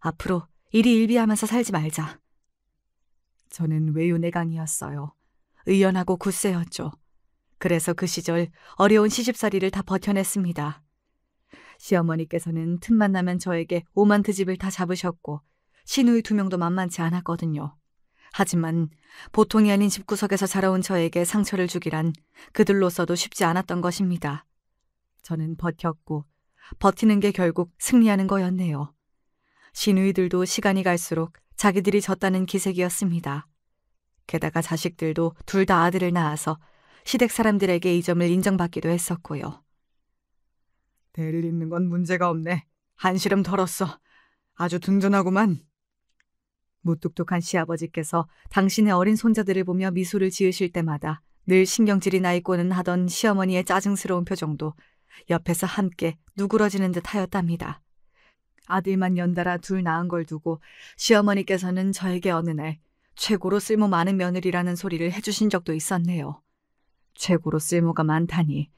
앞으로 일희일비하면서 살지 말자. 저는 외유내강이었어요. 의연하고 굳세였죠. 그래서 그 시절 어려운 시집살이를 다 버텨냈습니다. 시어머니께서는 틈만 나면 저에게 오만트 집을 다 잡으셨고 시누이 2명도 만만치 않았거든요. 하지만 보통이 아닌 집구석에서 자라온 저에게 상처를 주기란 그들로서도 쉽지 않았던 것입니다. 저는 버텼고 버티는 게 결국 승리하는 거였네요. 시누이들도 시간이 갈수록 자기들이 졌다는 기색이었습니다. 게다가 자식들도 둘 다 아들을 낳아서 시댁 사람들에게 이 점을 인정받기도 했었고요. 대를 잇는 건 문제가 없네. 한시름 덜었어. 아주 든든하구만. 무뚝뚝한 시아버지께서 당신의 어린 손자들을 보며 미소를 지으실 때마다 늘 신경질이 나 있고는 하던 시어머니의 짜증스러운 표정도 옆에서 함께 누그러지는 듯 하였답니다. 아들만 연달아 둘 낳은 걸 두고 시어머니께서는 저에게 어느 날 최고로 쓸모 많은 며느리라는 소리를 해주신 적도 있었네요. 최고로 쓸모가 많다니.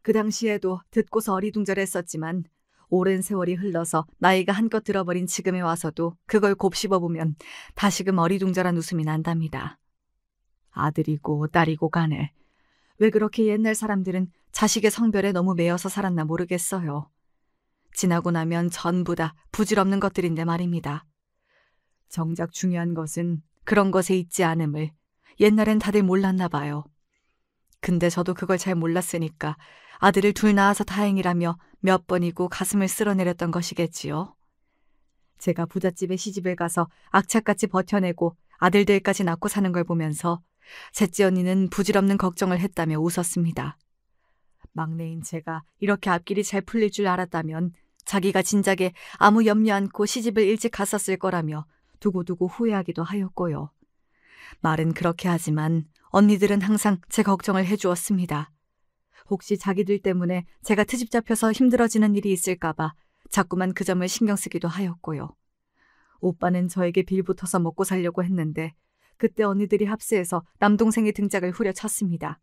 그 당시에도 듣고서 어리둥절했었지만 오랜 세월이 흘러서 나이가 한껏 들어버린 지금에 와서도 그걸 곱씹어보면 다시금 어리둥절한 웃음이 난답니다. 아들이고 딸이고 간에 왜 그렇게 옛날 사람들은 자식의 성별에 너무 매여서 살았나 모르겠어요. 지나고 나면 전부 다 부질없는 것들인데 말입니다. 정작 중요한 것은 그런 것에 있지 않음을 옛날엔 다들 몰랐나 봐요. 근데 저도 그걸 잘 몰랐으니까 아들을 둘 낳아서 다행이라며 몇 번이고 가슴을 쓸어내렸던 것이겠지요. 제가 부잣집에 시집을 가서 악착같이 버텨내고 아들들까지 낳고 사는 걸 보면서 셋째 언니는 부질없는 걱정을 했다며 웃었습니다. 막내인 제가 이렇게 앞길이 잘 풀릴 줄 알았다면 자기가 진작에 아무 염려 않고 시집을 일찍 갔었을 거라며 두고두고 후회하기도 하였고요. 말은 그렇게 하지만 언니들은 항상 제 걱정을 해주었습니다. 혹시 자기들 때문에 제가 트집 잡혀서 힘들어지는 일이 있을까봐 자꾸만 그 점을 신경 쓰기도 하였고요. 오빠는 저에게 빌붙어서 먹고 살려고 했는데 그때 언니들이 합세해서 남동생의 등짝을 후려쳤습니다.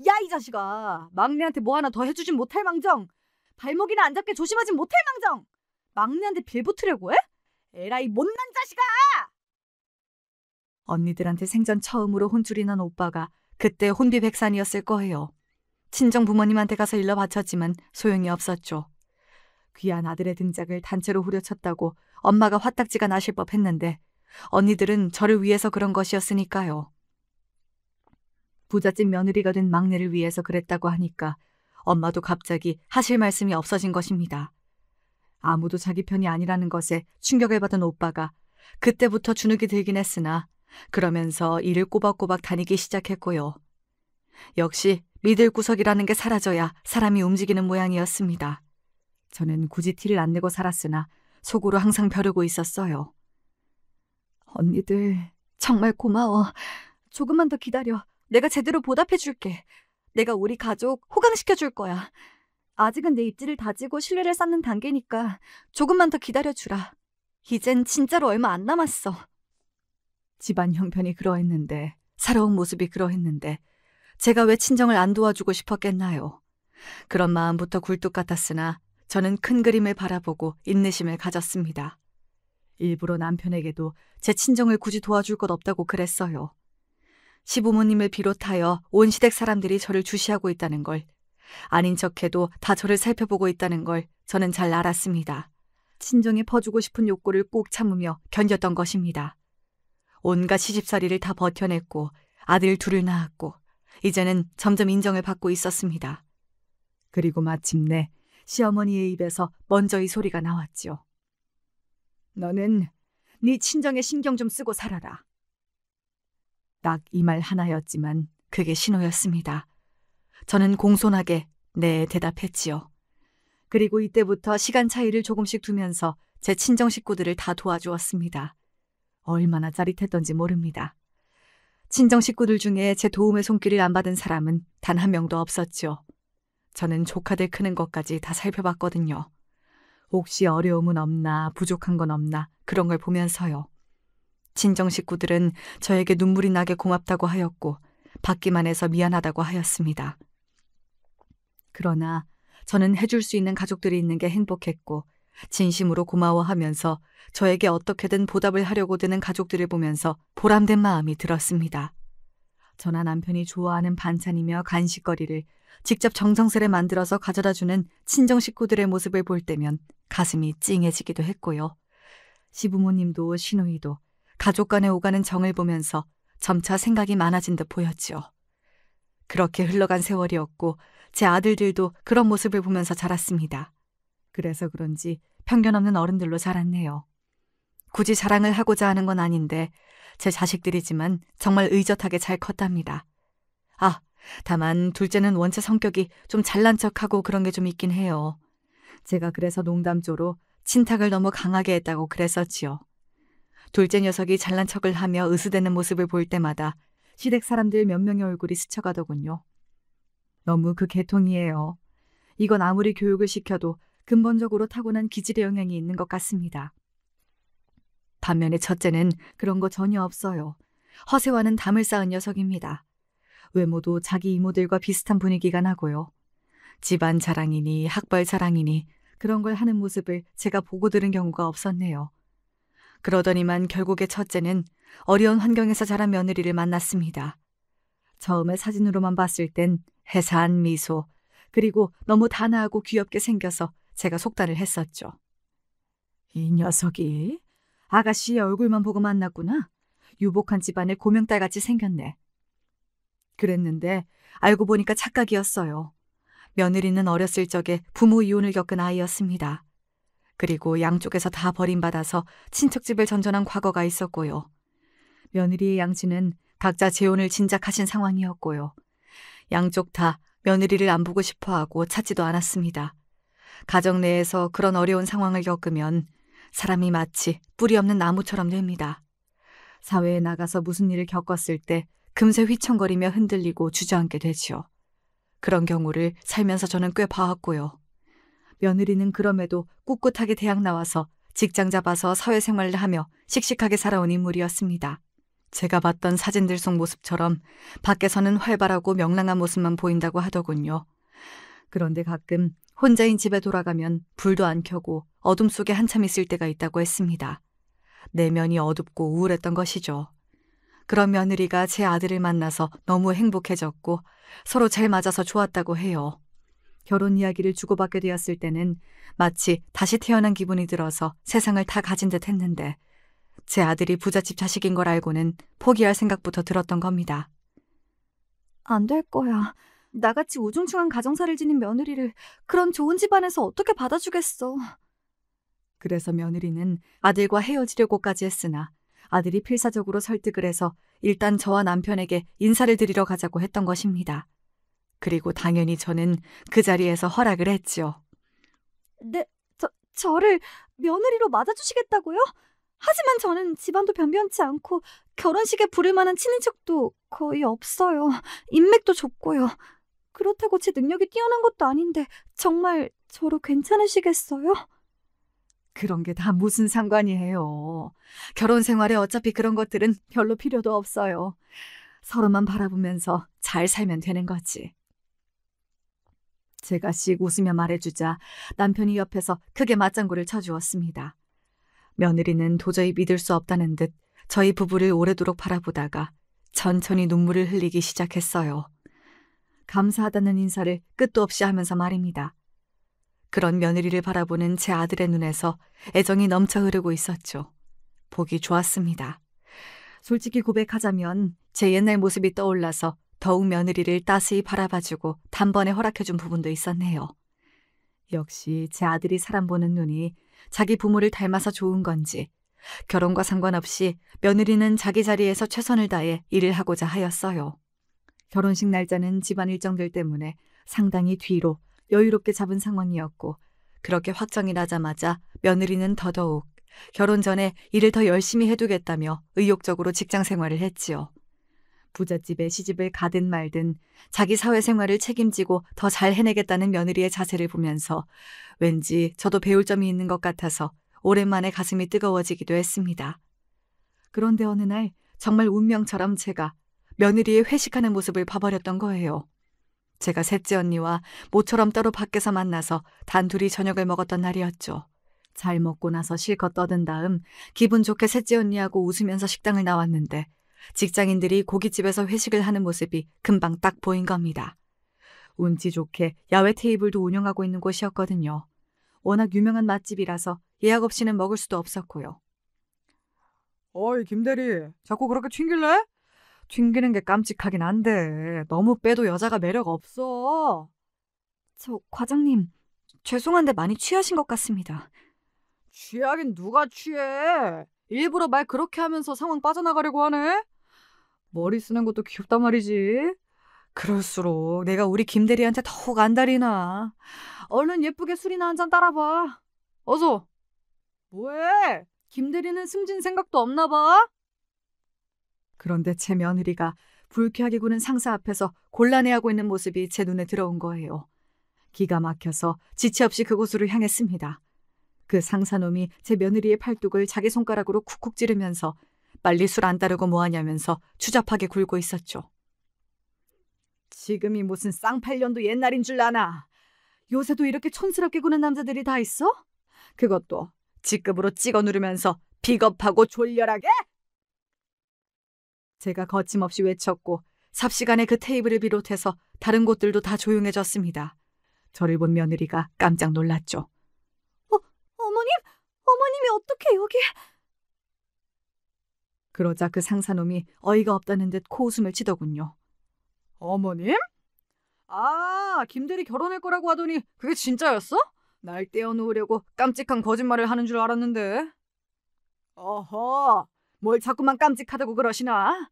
야, 이 자식아! 막내한테 뭐 하나 더 해주진 못할 망정! 발목이나 안 잡게 조심하진 못할 망정! 막내한테 빌붙으려고 해? 에라이 못난 자식아! 언니들한테 생전 처음으로 혼쭐이 난 오빠가 그때 혼비백산이었을 거예요. 친정 부모님한테 가서 일러 바쳤지만 소용이 없었죠. 귀한 아들의 등짝을 단체로 후려쳤다고 엄마가 화딱지가 나실 법했는데 언니들은 저를 위해서 그런 것이었으니까요. 부잣집 며느리가 된 막내를 위해서 그랬다고 하니까 엄마도 갑자기 하실 말씀이 없어진 것입니다. 아무도 자기 편이 아니라는 것에 충격을 받은 오빠가 그때부터 주눅이 들긴 했으나 그러면서 일을 꼬박꼬박 다니기 시작했고요. 역시 믿을 구석이라는 게 사라져야 사람이 움직이는 모양이었습니다. 저는 굳이 티를 안 내고 살았으나 속으로 항상 벼르고 있었어요. 언니들 정말 고마워. 조금만 더 기다려. 내가 제대로 보답해 줄게. 내가 우리 가족 호강시켜 줄 거야. 아직은 내 입지를 다지고 신뢰를 쌓는 단계니까 조금만 더 기다려주라. 이젠 진짜로 얼마 안 남았어. 집안 형편이 그러했는데, 살아온 모습이 그러했는데 제가 왜 친정을 안 도와주고 싶었겠나요? 그런 마음부터 굴뚝 같았으나 저는 큰 그림을 바라보고 인내심을 가졌습니다. 일부러 남편에게도 제 친정을 굳이 도와줄 것 없다고 그랬어요. 시부모님을 비롯하여 온 시댁 사람들이 저를 주시하고 있다는 걸, 아닌 척해도 다 저를 살펴보고 있다는 걸 저는 잘 알았습니다. 친정에 퍼주고 싶은 욕구를 꾹 참으며 견뎠던 것입니다. 온갖 시집살이를 다 버텨냈고 아들 둘을 낳았고 이제는 점점 인정을 받고 있었습니다. 그리고 마침내 시어머니의 입에서 먼저 이 소리가 나왔죠. 너는 네 친정에 신경 좀 쓰고 살아라. 딱 이 말 하나였지만 그게 신호였습니다. 저는 공손하게 네 대답했지요. 그리고 이때부터 시간 차이를 조금씩 두면서 제 친정 식구들을 다 도와주었습니다. 얼마나 짜릿했던지 모릅니다. 친정 식구들 중에 제 도움의 손길을 안 받은 사람은 단 한 명도 없었죠. 저는 조카들 크는 것까지 다 살펴봤거든요. 혹시 어려움은 없나, 부족한 건 없나 그런 걸 보면서요. 친정 식구들은 저에게 눈물이 나게 고맙다고 하였고 받기만 해서 미안하다고 하였습니다. 그러나 저는 해줄 수 있는 가족들이 있는 게 행복했고 진심으로 고마워하면서 저에게 어떻게든 보답을 하려고 드는 가족들을 보면서 보람된 마음이 들었습니다. 저나 남편이 좋아하는 반찬이며 간식거리를 직접 정성스레 만들어서 가져다주는 친정 식구들의 모습을 볼 때면 가슴이 찡해지기도 했고요. 시부모님도 시누이도 가족 간에 오가는 정을 보면서 점차 생각이 많아진 듯 보였죠. 그렇게 흘러간 세월이었고 제 아들들도 그런 모습을 보면서 자랐습니다. 그래서 그런지 편견 없는 어른들로 자랐네요. 굳이 자랑을 하고자 하는 건 아닌데 제 자식들이지만 정말 의젓하게 잘 컸답니다. 아, 다만 둘째는 원체 성격이 좀 잘난 척하고 그런 게 좀 있긴 해요. 제가 그래서 농담조로 친탁을 너무 강하게 했다고 그랬었지요. 둘째 녀석이 잘난 척을 하며 으스대는 모습을 볼 때마다 시댁 사람들 몇 명의 얼굴이 스쳐가더군요. 너무 그 계통이에요. 이건 아무리 교육을 시켜도 근본적으로 타고난 기질의 영향이 있는 것 같습니다. 반면에 첫째는 그런 거 전혀 없어요. 허세와는 담을 쌓은 녀석입니다. 외모도 자기 이모들과 비슷한 분위기가 나고요. 집안 자랑이니 학벌 자랑이니 그런 걸 하는 모습을 제가 보고 들은 경우가 없었네요. 그러더니만 결국에 첫째는 어려운 환경에서 자란 며느리를 만났습니다. 처음에 사진으로만 봤을 땐 해사한 미소, 그리고 너무 단아하고 귀엽게 생겨서 제가 속단을 했었죠. 이 녀석이 아가씨의 얼굴만 보고 만났구나. 유복한 집안의 고명딸같이 생겼네. 그랬는데 알고 보니까 착각이었어요. 며느리는 어렸을 적에 부모 이혼을 겪은 아이였습니다. 그리고 양쪽에서 다 버림받아서 친척집을 전전한 과거가 있었고요. 며느리의 양친은 각자 재혼을 진작하신 상황이었고요. 양쪽 다 며느리를 안 보고 싶어하고 찾지도 않았습니다. 가정 내에서 그런 어려운 상황을 겪으면 사람이 마치 뿌리 없는 나무처럼 됩니다. 사회에 나가서 무슨 일을 겪었을 때 금세 휘청거리며 흔들리고 주저앉게 되지요. 그런 경우를 살면서 저는 꽤 봐왔고요. 며느리는 그럼에도 꿋꿋하게 대학 나와서 직장 잡아서 사회생활을 하며 씩씩하게 살아온 인물이었습니다. 제가 봤던 사진들 속 모습처럼 밖에서는 활발하고 명랑한 모습만 보인다고 하더군요. 그런데 가끔 혼자인 집에 돌아가면 불도 안 켜고 어둠 속에 한참 있을 때가 있다고 했습니다. 내면이 어둡고 우울했던 것이죠. 그런 며느리가 제 아들을 만나서 너무 행복해졌고 서로 잘 맞아서 좋았다고 해요. 결혼 이야기를 주고받게 되었을 때는 마치 다시 태어난 기분이 들어서 세상을 다 가진 듯 했는데 제 아들이 부잣집 자식인 걸 알고는 포기할 생각부터 들었던 겁니다. 안 될 거야. 나같이 우중충한 가정사를 지닌 며느리를 그런 좋은 집안에서 어떻게 받아주겠어. 그래서 며느리는 아들과 헤어지려고까지 했으나 아들이 필사적으로 설득을 해서 일단 저와 남편에게 인사를 드리러 가자고 했던 것입니다. 그리고 당연히 저는 그 자리에서 허락을 했죠. 네, 저를 며느리로 맞아주시겠다고요? 하지만 저는 집안도 변변치 않고 결혼식에 부를 만한 친인척도 거의 없어요. 인맥도 좁고요. 그렇다고 제 능력이 뛰어난 것도 아닌데 정말 저로 괜찮으시겠어요? 그런 게 다 무슨 상관이에요. 결혼 생활에 어차피 그런 것들은 별로 필요도 없어요. 서로만 바라보면서 잘 살면 되는 거지. 제가 씩 웃으며 말해주자 남편이 옆에서 크게 맞장구를 쳐주었습니다. 며느리는 도저히 믿을 수 없다는 듯 저희 부부를 오래도록 바라보다가 천천히 눈물을 흘리기 시작했어요. 감사하다는 인사를 끝도 없이 하면서 말입니다. 그런 며느리를 바라보는 제 아들의 눈에서 애정이 넘쳐 흐르고 있었죠. 보기 좋았습니다. 솔직히 고백하자면 제 옛날 모습이 떠올라서 더욱 며느리를 따스히 바라봐주고 단번에 허락해준 부분도 있었네요. 역시 제 아들이 사람 보는 눈이 자기 부모를 닮아서 좋은 건지 결혼과 상관없이 며느리는 자기 자리에서 최선을 다해 일을 하고자 하였어요. 결혼식 날짜는 집안 일정들 때문에 상당히 뒤로 여유롭게 잡은 상황이었고 그렇게 확정이 나자마자 며느리는 더더욱 결혼 전에 일을 더 열심히 해두겠다며 의욕적으로 직장 생활을 했지요. 부잣집에 시집을 가든 말든 자기 사회생활을 책임지고 더 잘 해내겠다는 며느리의 자세를 보면서 왠지 저도 배울 점이 있는 것 같아서 오랜만에 가슴이 뜨거워지기도 했습니다. 그런데 어느 날 정말 운명처럼 제가 며느리의 회식하는 모습을 봐버렸던 거예요. 제가 셋째 언니와 모처럼 따로 밖에서 만나서 단둘이 저녁을 먹었던 날이었죠. 잘 먹고 나서 실컷 떠든 다음 기분 좋게 셋째 언니하고 웃으면서 식당을 나왔는데 직장인들이 고깃집에서 회식을 하는 모습이 금방 딱 보인 겁니다. 운치 좋게 야외 테이블도 운영하고 있는 곳이었거든요. 워낙 유명한 맛집이라서 예약 없이는 먹을 수도 없었고요. 어이 김대리 자꾸 그렇게 튕길래? 튕기는 게 깜찍하긴 한데 너무 빼도 여자가 매력 없어. 저 과장님, 죄송한데 많이 취하신 것 같습니다. 취하긴 누가 취해? 일부러 말 그렇게 하면서 상황 빠져나가려고 하네? 머리 쓰는 것도 귀엽단 말이지. 그럴수록 내가 우리 김대리한테 더욱 안달이나. 얼른 예쁘게 술이나 한 잔 따라봐. 어서. 뭐해? 김대리는 승진 생각도 없나 봐? 그런데 제 며느리가 불쾌하게 구는 상사 앞에서 곤란해하고 있는 모습이 제 눈에 들어온 거예요. 기가 막혀서 지체 없이 그곳으로 향했습니다. 그 상사놈이 제 며느리의 팔뚝을 자기 손가락으로 쿡쿡 찌르면서 빨리 술 안 따르고 뭐하냐면서 추잡하게 굴고 있었죠. 지금이 무슨 쌍팔년도 옛날인 줄 아나? 요새도 이렇게 촌스럽게 구는 남자들이 다 있어? 그것도 직급으로 찍어 누르면서 비겁하고 졸렬하게? 제가 거침없이 외쳤고 삽시간에 그 테이블을 비롯해서 다른 곳들도 다 조용해졌습니다. 저를 본 며느리가 깜짝 놀랐죠. 어머님? 어머님이 어떻게 여기? 그러자 그 상사놈이 어이가 없다는 듯 코웃음을 치더군요. 어머님? 아, 김대리 결혼할 거라고 하더니 그게 진짜였어? 날 떼어놓으려고 깜찍한 거짓말을 하는 줄 알았는데. 어허, 뭘 자꾸만 깜찍하다고 그러시나?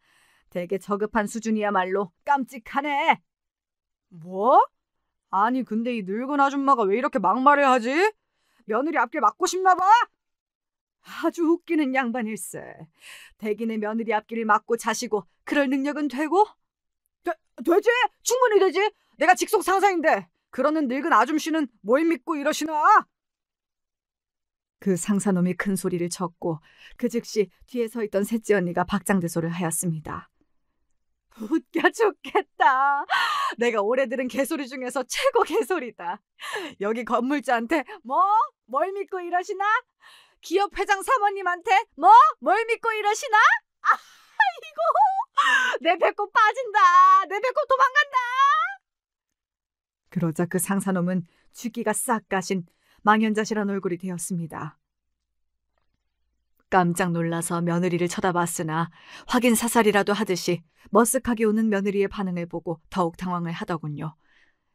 되게 저급한 수준이야말로 깜찍하네. 뭐? 아니 근데 이 늙은 아줌마가 왜 이렇게 막말을 하지? 며느리 앞길 막고 싶나 봐? 아주 웃기는 양반일세. 대기네 며느리 앞길을 막고 자시고 그럴 능력은 되고? 되지? 충분히 되지? 내가 직속 상사인데 그러는 늙은 아줌씨는 뭘 믿고 이러시나? 그 상사놈이 큰 소리를 쳤고 그 즉시 뒤에 서 있던 셋째 언니가 박장대소를 하였습니다. 웃겨 죽겠다. 내가 올해 들은 개소리 중에서 최고 개소리다. 여기 건물주한테 뭘 믿고 이러시나? 기업 회장 사모님한테 뭘 믿고 이러시나? 아이고, 내 배꼽 빠진다. 내 배꼽 도망간다. 그러자 그 상사놈은 쥐기가 싹 가신 망연자실한 얼굴이 되었습니다. 깜짝 놀라서 며느리를 쳐다봤으나 확인 사살이라도 하듯이 머쓱하게 웃는 며느리의 반응을 보고 더욱 당황을 하더군요.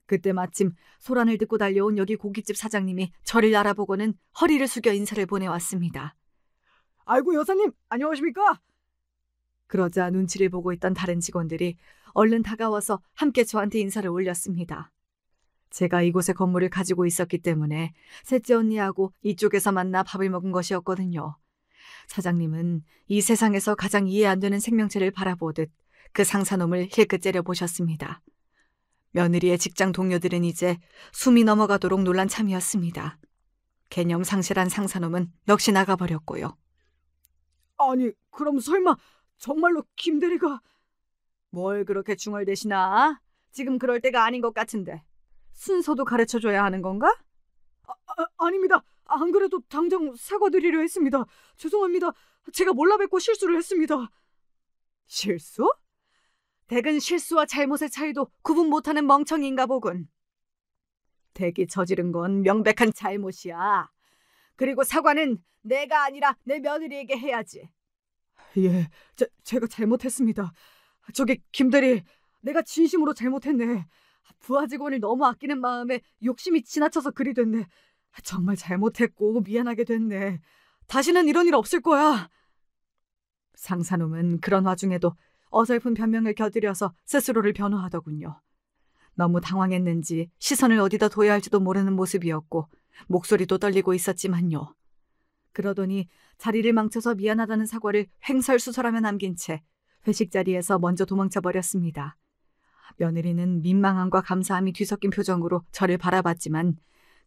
그때 마침 소란을 듣고 달려온 여기 고깃집 사장님이 저를 알아보고는 허리를 숙여 인사를 보내왔습니다. 아이고 여사님, 안녕하십니까? 그러자 눈치를 보고 있던 다른 직원들이 얼른 다가와서 함께 저한테 인사를 올렸습니다. 제가 이곳의 건물을 가지고 있었기 때문에 셋째 언니하고 이쪽에서 만나 밥을 먹은 것이었거든요. 사장님은 이 세상에서 가장 이해 안 되는 생명체를 바라보듯 그 상사놈을 힐끗 째려보셨습니다. 며느리의 직장 동료들은 이제 숨이 넘어가도록 놀란 참이었습니다. 개념 상실한 상사놈은 넋이 나가버렸고요. 아니, 그럼 설마 정말로 김대리가... 뭘 그렇게 중얼대시나? 지금 그럴 때가 아닌 것 같은데. 순서도 가르쳐줘야 하는 건가? 아닙니다. 안 그래도 당장 사과드리려 했습니다. 죄송합니다. 제가 몰라 뵙고 실수를 했습니다. 실수? 댁은 실수와 잘못의 차이도 구분 못하는 멍청이인가 보군. 댁이 저지른 건 명백한 잘못이야. 그리고 사과는 내가 아니라 내 며느리에게 해야지. 예, 제가 잘못했습니다. 저기 김대리, 내가 진심으로 잘못했네. 부하 직원을 너무 아끼는 마음에 욕심이 지나쳐서 그리 됐네. 정말 잘못했고 미안하게 됐네. 다시는 이런 일 없을 거야. 상사놈은 그런 와중에도 어설픈 변명을 곁들여서 스스로를 변호하더군요. 너무 당황했는지 시선을 어디다 둬야 할지도 모르는 모습이었고 목소리도 떨리고 있었지만요. 그러더니 자리를 망쳐서 미안하다는 사과를 횡설수설하며 남긴 채 회식 자리에서 먼저 도망쳐 버렸습니다. 며느리는 민망함과 감사함이 뒤섞인 표정으로 저를 바라봤지만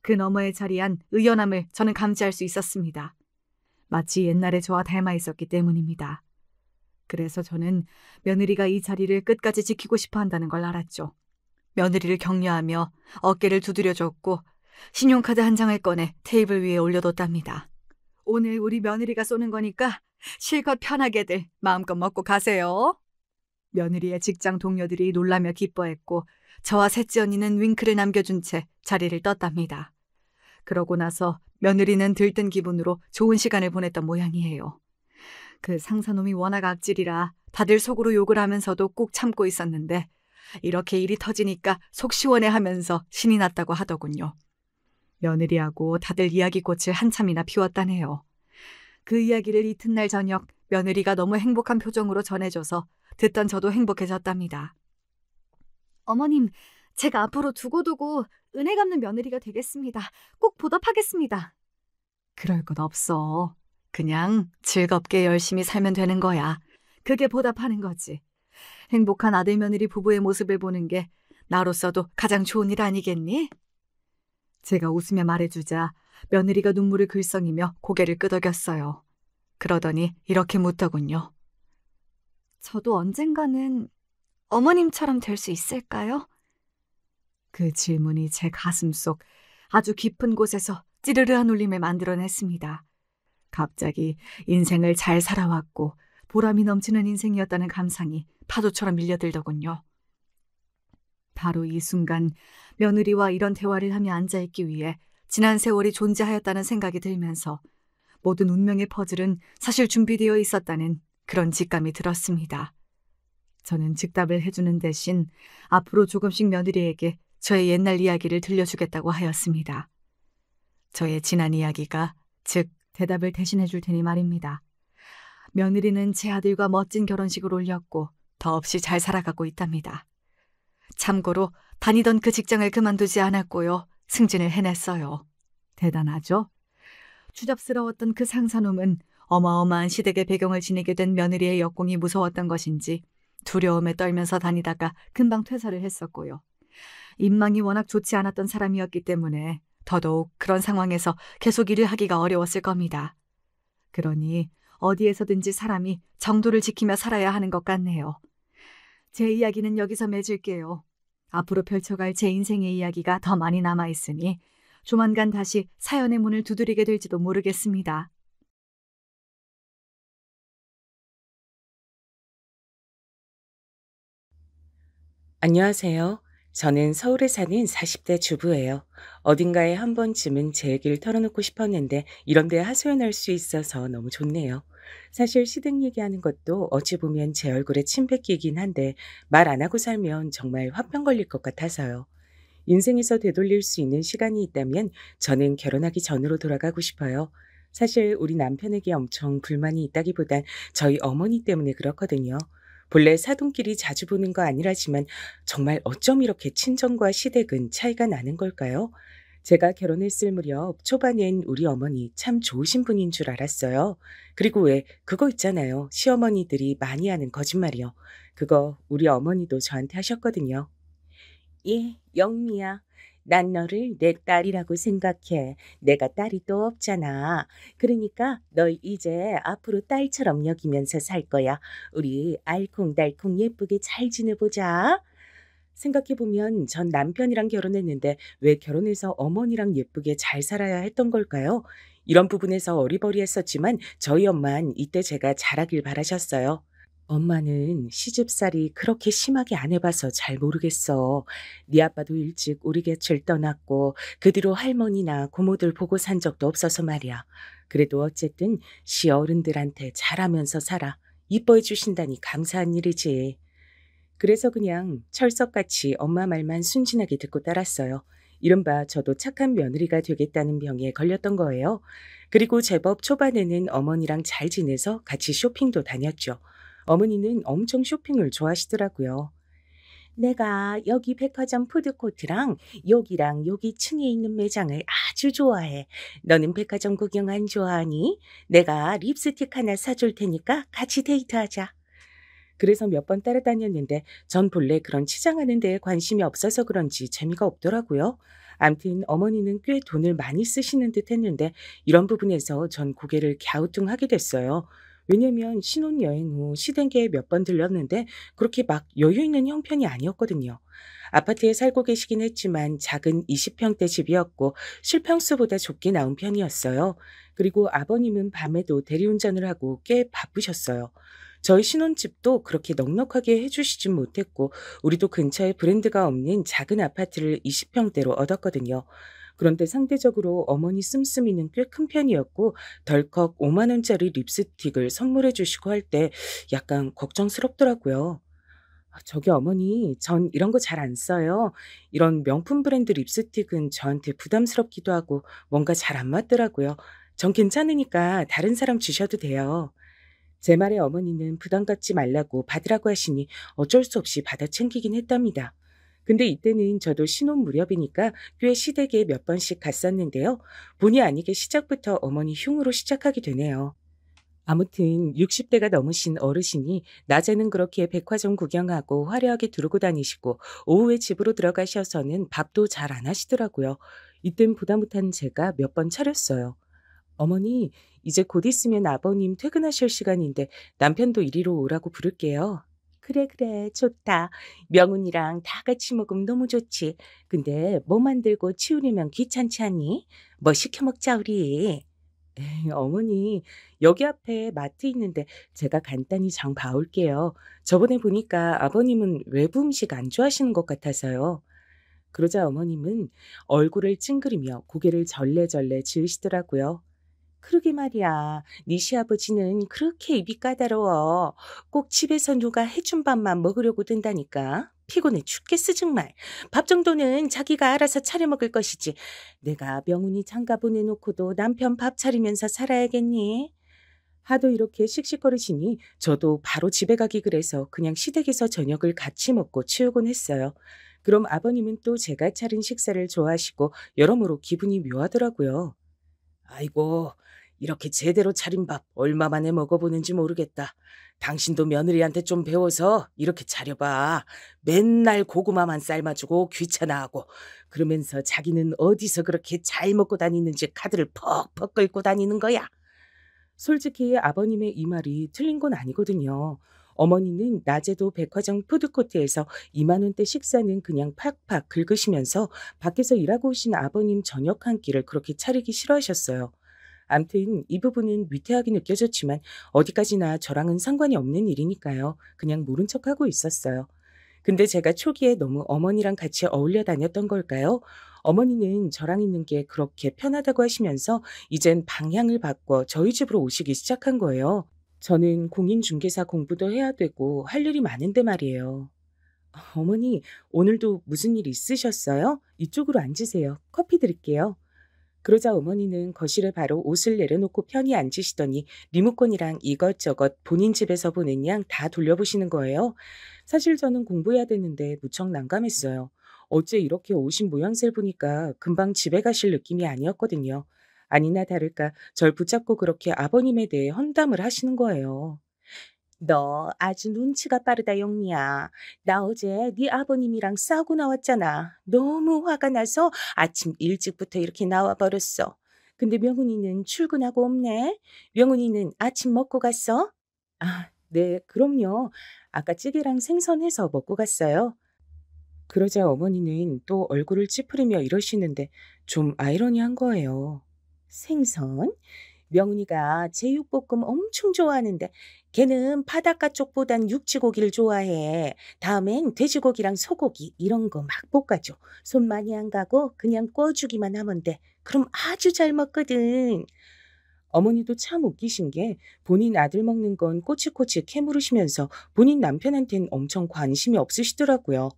그 너머에 자리한 의연함을 저는 감지할 수 있었습니다. 마치 옛날에 저와 닮아 있었기 때문입니다. 그래서 저는 며느리가 이 자리를 끝까지 지키고 싶어 한다는 걸 알았죠. 며느리를 격려하며 어깨를 두드려줬고 신용카드 한 장을 꺼내 테이블 위에 올려뒀답니다. 오늘 우리 며느리가 쏘는 거니까 실컷 편하게들 마음껏 먹고 가세요. 며느리의 직장 동료들이 놀라며 기뻐했고 저와 셋째 언니는 윙크를 남겨준 채 자리를 떴답니다. 그러고 나서 며느리는 들뜬 기분으로 좋은 시간을 보냈던 모양이에요. 그 상사놈이 워낙 악질이라 다들 속으로 욕을 하면서도 꾹 참고 있었는데 이렇게 일이 터지니까 속 시원해하면서 신이 났다고 하더군요. 며느리하고 다들 이야기꽃을 한참이나 피웠다네요. 그 이야기를 이튿날 저녁 며느리가 너무 행복한 표정으로 전해줘서 듣던 저도 행복해졌답니다. 어머님, 제가 앞으로 두고두고 은혜 갚는 며느리가 되겠습니다. 꼭 보답하겠습니다. 그럴 것 없어. 그냥 즐겁게 열심히 살면 되는 거야. 그게 보답하는 거지. 행복한 아들 며느리 부부의 모습을 보는 게 나로서도 가장 좋은 일 아니겠니? 제가 웃으며 말해주자 며느리가 눈물을 글썽이며 고개를 끄덕였어요. 그러더니 이렇게 묻더군요. 저도 언젠가는 어머님처럼 될 수 있을까요? 그 질문이 제 가슴속 아주 깊은 곳에서 찌르르한 울림을 만들어냈습니다. 갑자기 인생을 잘 살아왔고 보람이 넘치는 인생이었다는 감상이 파도처럼 밀려들더군요. 바로 이 순간 며느리와 이런 대화를 하며 앉아있기 위해 지난 세월이 존재하였다는 생각이 들면서 모든 운명의 퍼즐은 사실 준비되어 있었다는 그런 직감이 들었습니다. 저는 즉답을 해주는 대신 앞으로 조금씩 며느리에게 저의 옛날 이야기를 들려주겠다고 하였습니다. 저의 지난 이야기가, 즉 대답을 대신해 줄 테니 말입니다. 며느리는 제 아들과 멋진 결혼식을 올렸고 더없이 잘 살아가고 있답니다. 참고로 다니던 그 직장을 그만두지 않았고요. 승진을 해냈어요. 대단하죠? 추잡스러웠던 그 상사놈은 어마어마한 시댁의 배경을 지니게 된 며느리의 역공이 무서웠던 것인지 두려움에 떨면서 다니다가 금방 퇴사를 했었고요. 인망이 워낙 좋지 않았던 사람이었기 때문에 더더욱 그런 상황에서 계속 일을 하기가 어려웠을 겁니다. 그러니 어디에서든지 사람이 정도를 지키며 살아야 하는 것 같네요. 제 이야기는 여기서 맺을게요. 앞으로 펼쳐갈 제 인생의 이야기가 더 많이 남아있으니 조만간 다시 사연의 문을 두드리게 될지도 모르겠습니다. 안녕하세요. 저는 서울에 사는 40대 주부예요. 어딘가에 한 번쯤은 제 얘기를 털어놓고 싶었는데 이런 데 하소연할 수 있어서 너무 좋네요. 사실 시댁 얘기하는 것도 어찌 보면 제 얼굴에 침 뱉기이긴 한데 말 안 하고 살면 정말 화병 걸릴 것 같아서요. 인생에서 되돌릴 수 있는 시간이 있다면 저는 결혼하기 전으로 돌아가고 싶어요. 사실 우리 남편에게 엄청 불만이 있다기보단 저희 어머니 때문에 그렇거든요. 본래 사돈끼리 자주 보는 거 아니라지만 정말 어쩜 이렇게 친정과 시댁은 차이가 나는 걸까요? 제가 결혼했을 무렵 초반엔 우리 어머니 참 좋으신 분인 줄 알았어요. 그리고 왜 그거 있잖아요. 시어머니들이 많이 하는 거짓말이요. 그거 우리 어머니도 저한테 하셨거든요. 예, 영미야. 난 너를 내 딸이라고 생각해. 내가 딸이 또 없잖아. 그러니까 널 이제 앞으로 딸처럼 여기면서 살 거야. 우리 알콩달콩 예쁘게 잘 지내보자. 생각해보면 전 남편이랑 결혼했는데 왜 결혼해서 어머니랑 예쁘게 잘 살아야 했던 걸까요? 이런 부분에서 어리버리했었지만 저희 엄만 이때 제가 잘하길 바라셨어요. 엄마는 시집살이 그렇게 심하게 안 해봐서 잘 모르겠어. 네 아빠도 일찍 우리 곁을 떠났고 그 뒤로 할머니나 고모들 보고 산 적도 없어서 말이야. 그래도 어쨌든 시어른들한테 잘하면서 살아. 이뻐해 주신다니 감사한 일이지. 그래서 그냥 철석같이 엄마 말만 순진하게 듣고 따랐어요. 이른바 저도 착한 며느리가 되겠다는 병에 걸렸던 거예요. 그리고 제법 초반에는 어머니랑 잘 지내서 같이 쇼핑도 다녔죠. 어머니는 엄청 쇼핑을 좋아하시더라고요. 내가 여기 백화점 푸드코트랑 여기랑 여기 층에 있는 매장을 아주 좋아해. 너는 백화점 구경 안 좋아하니? 내가 립스틱 하나 사줄 테니까 같이 데이트하자. 그래서 몇 번 따라다녔는데 전 본래 그런 치장하는 데에 관심이 없어서 그런지 재미가 없더라고요. 암튼 어머니는 꽤 돈을 많이 쓰시는 듯 했는데 이런 부분에서 전 고개를 갸우뚱하게 됐어요. 왜냐면 신혼여행 후 시댁에 몇 번 들렸는데 그렇게 막 여유 있는 형편이 아니었거든요. 아파트에 살고 계시긴 했지만 작은 20평대 집이었고 실평수보다 좁게 나온 편이었어요. 그리고 아버님은 밤에도 대리운전을 하고 꽤 바쁘셨어요. 저희 신혼집도 그렇게 넉넉하게 해주시진 못했고 우리도 근처에 브랜드가 없는 작은 아파트를 20평대로 얻었거든요. 그런데 상대적으로 어머니 씀씀이는 꽤 큰 편이었고 덜컥 5만 원짜리 립스틱을 선물해 주시고 할 때 약간 걱정스럽더라고요. 저기 어머니, 전 이런 거 잘 안 써요. 이런 명품 브랜드 립스틱은 저한테 부담스럽기도 하고 뭔가 잘 안 맞더라고요. 전 괜찮으니까 다른 사람 주셔도 돼요. 제 말에 어머니는 부담 갖지 말라고 받으라고 하시니 어쩔 수 없이 받아 챙기긴 했답니다. 근데 이때는 저도 신혼 무렵이니까 꽤 시댁에 몇 번씩 갔었는데요. 본의 아니게 시작부터 어머니 흉으로 시작하게 되네요. 아무튼 60대가 넘으신 어르신이 낮에는 그렇게 백화점 구경하고 화려하게 두르고 다니시고 오후에 집으로 들어가셔서는 밥도 잘 안 하시더라고요. 이땐 부담 못한 제가 몇 번 차렸어요. 어머니, 이제 곧 있으면 아버님 퇴근하실 시간인데 남편도 이리로 오라고 부를게요. 그래, 그래, 좋다. 명훈이랑 다 같이 먹으면 너무 좋지. 근데 뭐 만들고 치우려면 귀찮지 않니? 뭐 시켜 먹자, 우리. 에이, 어머니, 여기 앞에 마트 있는데 제가 간단히 장 봐올게요. 저번에 보니까 아버님은 외부 음식 안 좋아하시는 것 같아서요. 그러자 어머님은 얼굴을 찡그리며 고개를 절레절레 지으시더라고요. 그러게 말이야. 네 시아버지는 그렇게 입이 까다로워. 꼭 집에서 누가 해준 밥만 먹으려고 든다니까. 피곤해 죽겠어 정말. 밥 정도는 자기가 알아서 차려 먹을 것이지. 내가 명훈이 장가 보내놓고도 남편 밥 차리면서 살아야겠니? 하도 이렇게 씩씩거리시니 저도 바로 집에 가기 그래서 그냥 시댁에서 저녁을 같이 먹고 치우곤 했어요. 그럼 아버님은 또 제가 차린 식사를 좋아하시고 여러모로 기분이 묘하더라고요. 아이고, 이렇게 제대로 차린 밥 얼마 만에 먹어보는지 모르겠다. 당신도 며느리한테 좀 배워서 이렇게 차려봐. 맨날 고구마만 삶아주고 귀찮아하고 그러면서 자기는 어디서 그렇게 잘 먹고 다니는지 카드를 퍽퍽 긁고 다니는 거야. 솔직히 아버님의 이 말이 틀린 건 아니거든요. 어머니는 낮에도 백화점 푸드코트에서 2만 원대 식사는 그냥 팍팍 긁으시면서 밖에서 일하고 오신 아버님 저녁 한 끼를 그렇게 차리기 싫어하셨어요. 암튼 이 부분은 위태하게 느껴졌지만 어디까지나 저랑은 상관이 없는 일이니까요. 그냥 모른 척하고 있었어요. 근데 제가 초기에 너무 어머니랑 같이 어울려 다녔던 걸까요? 어머니는 저랑 있는 게 그렇게 편하다고 하시면서 이젠 방향을 바꿔 저희 집으로 오시기 시작한 거예요. 저는 공인중개사 공부도 해야 되고 할 일이 많은데 말이에요. 어머니, 오늘도 무슨 일 있으셨어요? 이쪽으로 앉으세요. 커피 드릴게요. 그러자 어머니는 거실에 바로 옷을 내려놓고 편히 앉으시더니 리모컨이랑 이것저것 본인 집에서 보는 양 다 돌려보시는 거예요. 사실 저는 공부해야 되는데 무척 난감했어요. 어째 이렇게 오신 모양새를 보니까 금방 집에 가실 느낌이 아니었거든요. 아니나 다를까 절 붙잡고 그렇게 아버님에 대해 헌담을 하시는 거예요. 너 아주 눈치가 빠르다, 영미야. 나 어제 네 아버님이랑 싸우고 나왔잖아. 너무 화가 나서 아침 일찍부터 이렇게 나와 버렸어. 근데 명훈이는 출근하고 없네. 명훈이는 아침 먹고 갔어? 아, 네, 그럼요. 아까 찌개랑 생선 해서 먹고 갔어요. 그러자 어머니는 또 얼굴을 찌푸리며 이러시는데 좀 아이러니한 거예요. 생선? 명훈이가 제육볶음 엄청 좋아하는데 걔는 바닷가 쪽보단 육지고기를 좋아해. 다음엔 돼지고기랑 소고기 이런 거 막 볶아줘. 손 많이 안 가고 그냥 구워주기만 하면 돼. 그럼 아주 잘 먹거든. 어머니도 참 웃기신 게 본인 아들 먹는 건 꼬치꼬치 캐물으시면서 본인 남편한텐 엄청 관심이 없으시더라고요.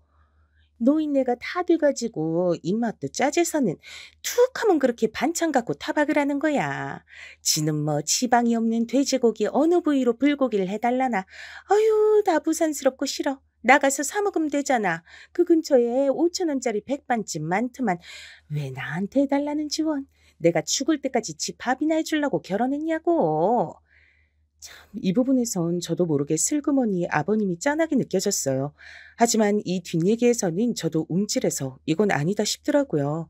노인네가 다 돼가지고 입맛도 짜져서는 툭 하면 그렇게 반찬 갖고 타박을 하는 거야. 지는 뭐 지방이 없는 돼지고기 어느 부위로 불고기를 해달라나. 아유, 나 부산스럽고 싫어. 나가서 사 먹으면 되잖아. 그 근처에 5천 원짜리 백반집 많더만. 왜 나한테 해달라는 지원? 내가 죽을 때까지 집 밥이나 해주려고 결혼했냐고. 참, 이 부분에선 저도 모르게 슬그머니 아버님이 짠하게 느껴졌어요. 하지만 이 뒷얘기에서는 저도 움찔해서 이건 아니다 싶더라고요.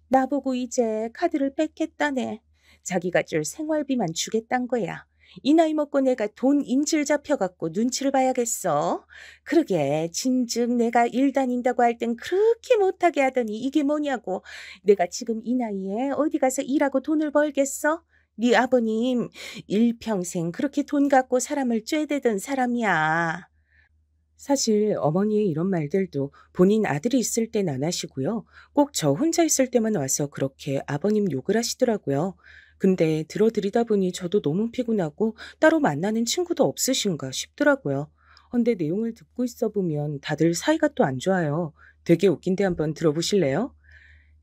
나보고 이제 카드를 뺏겠다네. 자기가 줄 생활비만 주겠단 거야. 이 나이 먹고 내가 돈 인질 잡혀갖고 눈치를 봐야겠어. 그러게 진즉 내가 일 다닌다고 할 땐 그렇게 못하게 하더니 이게 뭐냐고. 내가 지금 이 나이에 어디 가서 일하고 돈을 벌겠어? 네 아버님 일평생 그렇게 돈 갖고 사람을 쬐대던 사람이야. 사실 어머니의 이런 말들도 본인 아들이 있을 땐 안 하시고요. 꼭 저 혼자 있을 때만 와서 그렇게 아버님 욕을 하시더라고요. 근데 들어드리다 보니 저도 너무 피곤하고 따로 만나는 친구도 없으신가 싶더라고요. 헌데 내용을 듣고 있어 보면 다들 사이가 또 안 좋아요. 되게 웃긴데 한번 들어보실래요?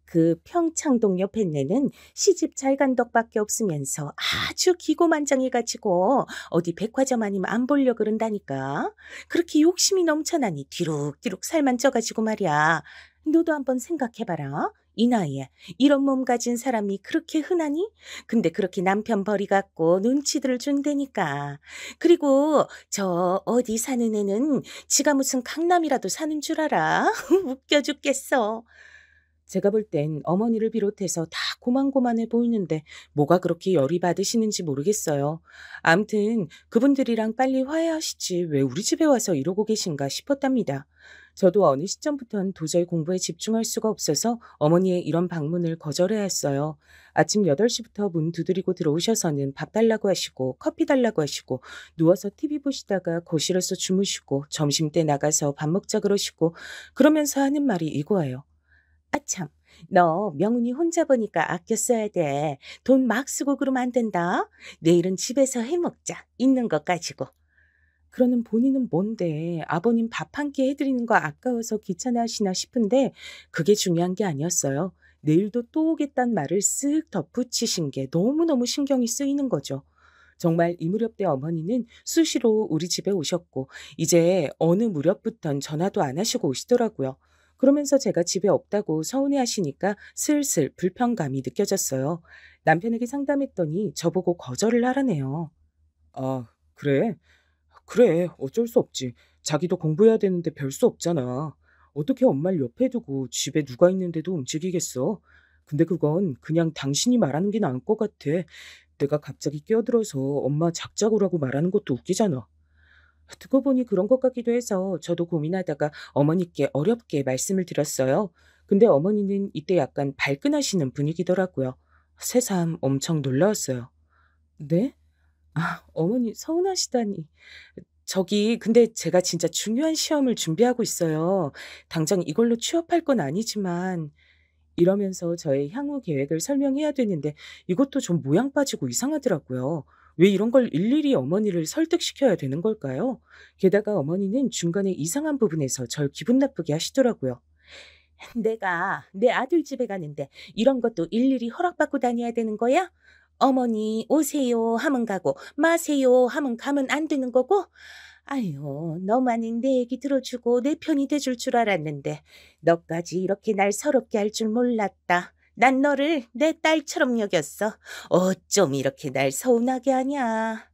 그 평창동 옆에 내는 시집 잘 간 덕밖에 없으면서 아주 기고만장해가지고 어디 백화점 아니면 안 보려 그런다니까. 그렇게 욕심이 넘쳐나니 뒤룩뒤룩 살만 쪄가지고 말이야. 너도 한번 생각해봐라. 이 나이에 이런 몸 가진 사람이 그렇게 흔하니? 근데 그렇게 남편 벌이 갖고 눈치들을 준다니까. 그리고 저 어디 사는 애는 지가 무슨 강남이라도 사는 줄 알아? 웃겨 죽겠어. 제가 볼 땐 어머니를 비롯해서 다 고만고만해 보이는데 뭐가 그렇게 열이 받으시는지 모르겠어요. 암튼 그분들이랑 빨리 화해하시지 왜 우리 집에 와서 이러고 계신가 싶었답니다. 저도 어느 시점부터는 도저히 공부에 집중할 수가 없어서 어머니의 이런 방문을 거절해야 했어요. 아침 8시부터 문 두드리고 들어오셔서는 밥 달라고 하시고 커피 달라고 하시고 누워서 TV 보시다가 거실에서 주무시고 점심때 나가서 밥 먹자 그러시고 그러면서 하는 말이 이거예요. 아참, 너 명훈이 혼자 보니까 아껴 써야 돼. 돈 막 쓰고 그러면 안 된다. 내일은 집에서 해 먹자. 있는 것 가지고. 그러는 본인은 뭔데 아버님 밥 한 끼 해드리는 거 아까워서 귀찮아하시나 싶은데 그게 중요한 게 아니었어요. 내일도 또 오겠다는 말을 쓱 덧붙이신 게 너무너무 신경이 쓰이는 거죠. 정말 이 무렵 때 어머니는 수시로 우리 집에 오셨고 이제 어느 무렵부턴 전화도 안 하시고 오시더라고요. 그러면서 제가 집에 없다고 서운해하시니까 슬슬 불편감이 느껴졌어요. 남편에게 상담했더니 저보고 거절을 하라네요. 아, 그래? 그래, 어쩔 수 없지. 자기도 공부해야 되는데 별 수 없잖아. 어떻게 엄마를 옆에 두고 집에 누가 있는데도 움직이겠어? 근데 그건 그냥 당신이 말하는 게 나을 것 같아. 내가 갑자기 끼어들어서 엄마 작자고라고 말하는 것도 웃기잖아. 듣고 보니 그런 것 같기도 해서 저도 고민하다가 어머니께 어렵게 말씀을 드렸어요. 근데 어머니는 이때 약간 발끈하시는 분위기더라고요. 새삼 엄청 놀라웠어요. 네? 아, 어머니 서운하시다니. 저기 근데 제가 진짜 중요한 시험을 준비하고 있어요. 당장 이걸로 취업할 건 아니지만 이러면서 저의 향후 계획을 설명해야 되는데 이것도 좀 모양 빠지고 이상하더라고요. 왜 이런 걸 일일이 어머니를 설득시켜야 되는 걸까요? 게다가 어머니는 중간에 이상한 부분에서 절 기분 나쁘게 하시더라고요. 내가 내 아들 집에 가는데 이런 것도 일일이 허락받고 다녀야 되는 거야? 어머니 오세요 하면 가고 마세요 하면 가면 안 되는 거고? 아유, 너만은 내 얘기 들어주고 내 편이 돼줄 줄 알았는데 너까지 이렇게 날 서럽게 할 줄 몰랐다. 난 너를 내 딸처럼 여겼어. 어쩜 이렇게 날 서운하게 하냐.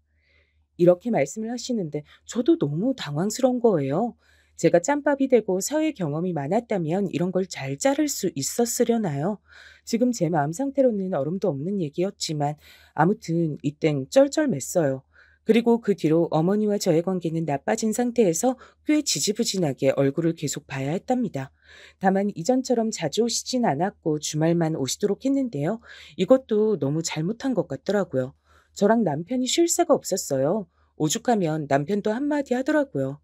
이렇게 말씀을 하시는데 저도 너무 당황스러운 거예요. 제가 짬밥이 되고 사회 경험이 많았다면 이런 걸 잘 자를 수 있었으려나요? 지금 제 마음 상태로는 얼음도 없는 얘기였지만 아무튼 이땐 쩔쩔맸어요. 그리고 그 뒤로 어머니와 저의 관계는 나빠진 상태에서 꽤 지지부진하게 얼굴을 계속 봐야 했답니다. 다만 이전처럼 자주 오시진 않았고 주말만 오시도록 했는데요. 이것도 너무 잘못한 것 같더라고요. 저랑 남편이 쉴 새가 없었어요. 오죽하면 남편도 한마디 하더라고요.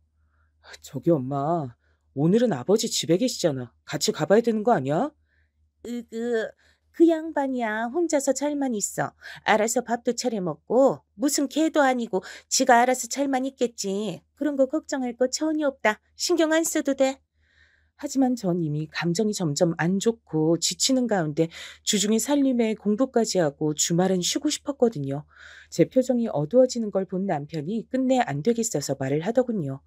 저기 엄마, 오늘은 아버지 집에 계시잖아. 같이 가봐야 되는 거 아니야? 으그, 그 양반이야. 혼자서 잘만 있어. 알아서 밥도 차려 먹고 무슨 개도 아니고 지가 알아서 잘만 있겠지. 그런 거 걱정할 거 전혀 없다. 신경 안 써도 돼. 하지만 전 이미 감정이 점점 안 좋고 지치는 가운데 주중에 살림에 공부까지 하고 주말엔 쉬고 싶었거든요. 제 표정이 어두워지는 걸 본 남편이 끝내 안 되겠어서 말을 하더군요.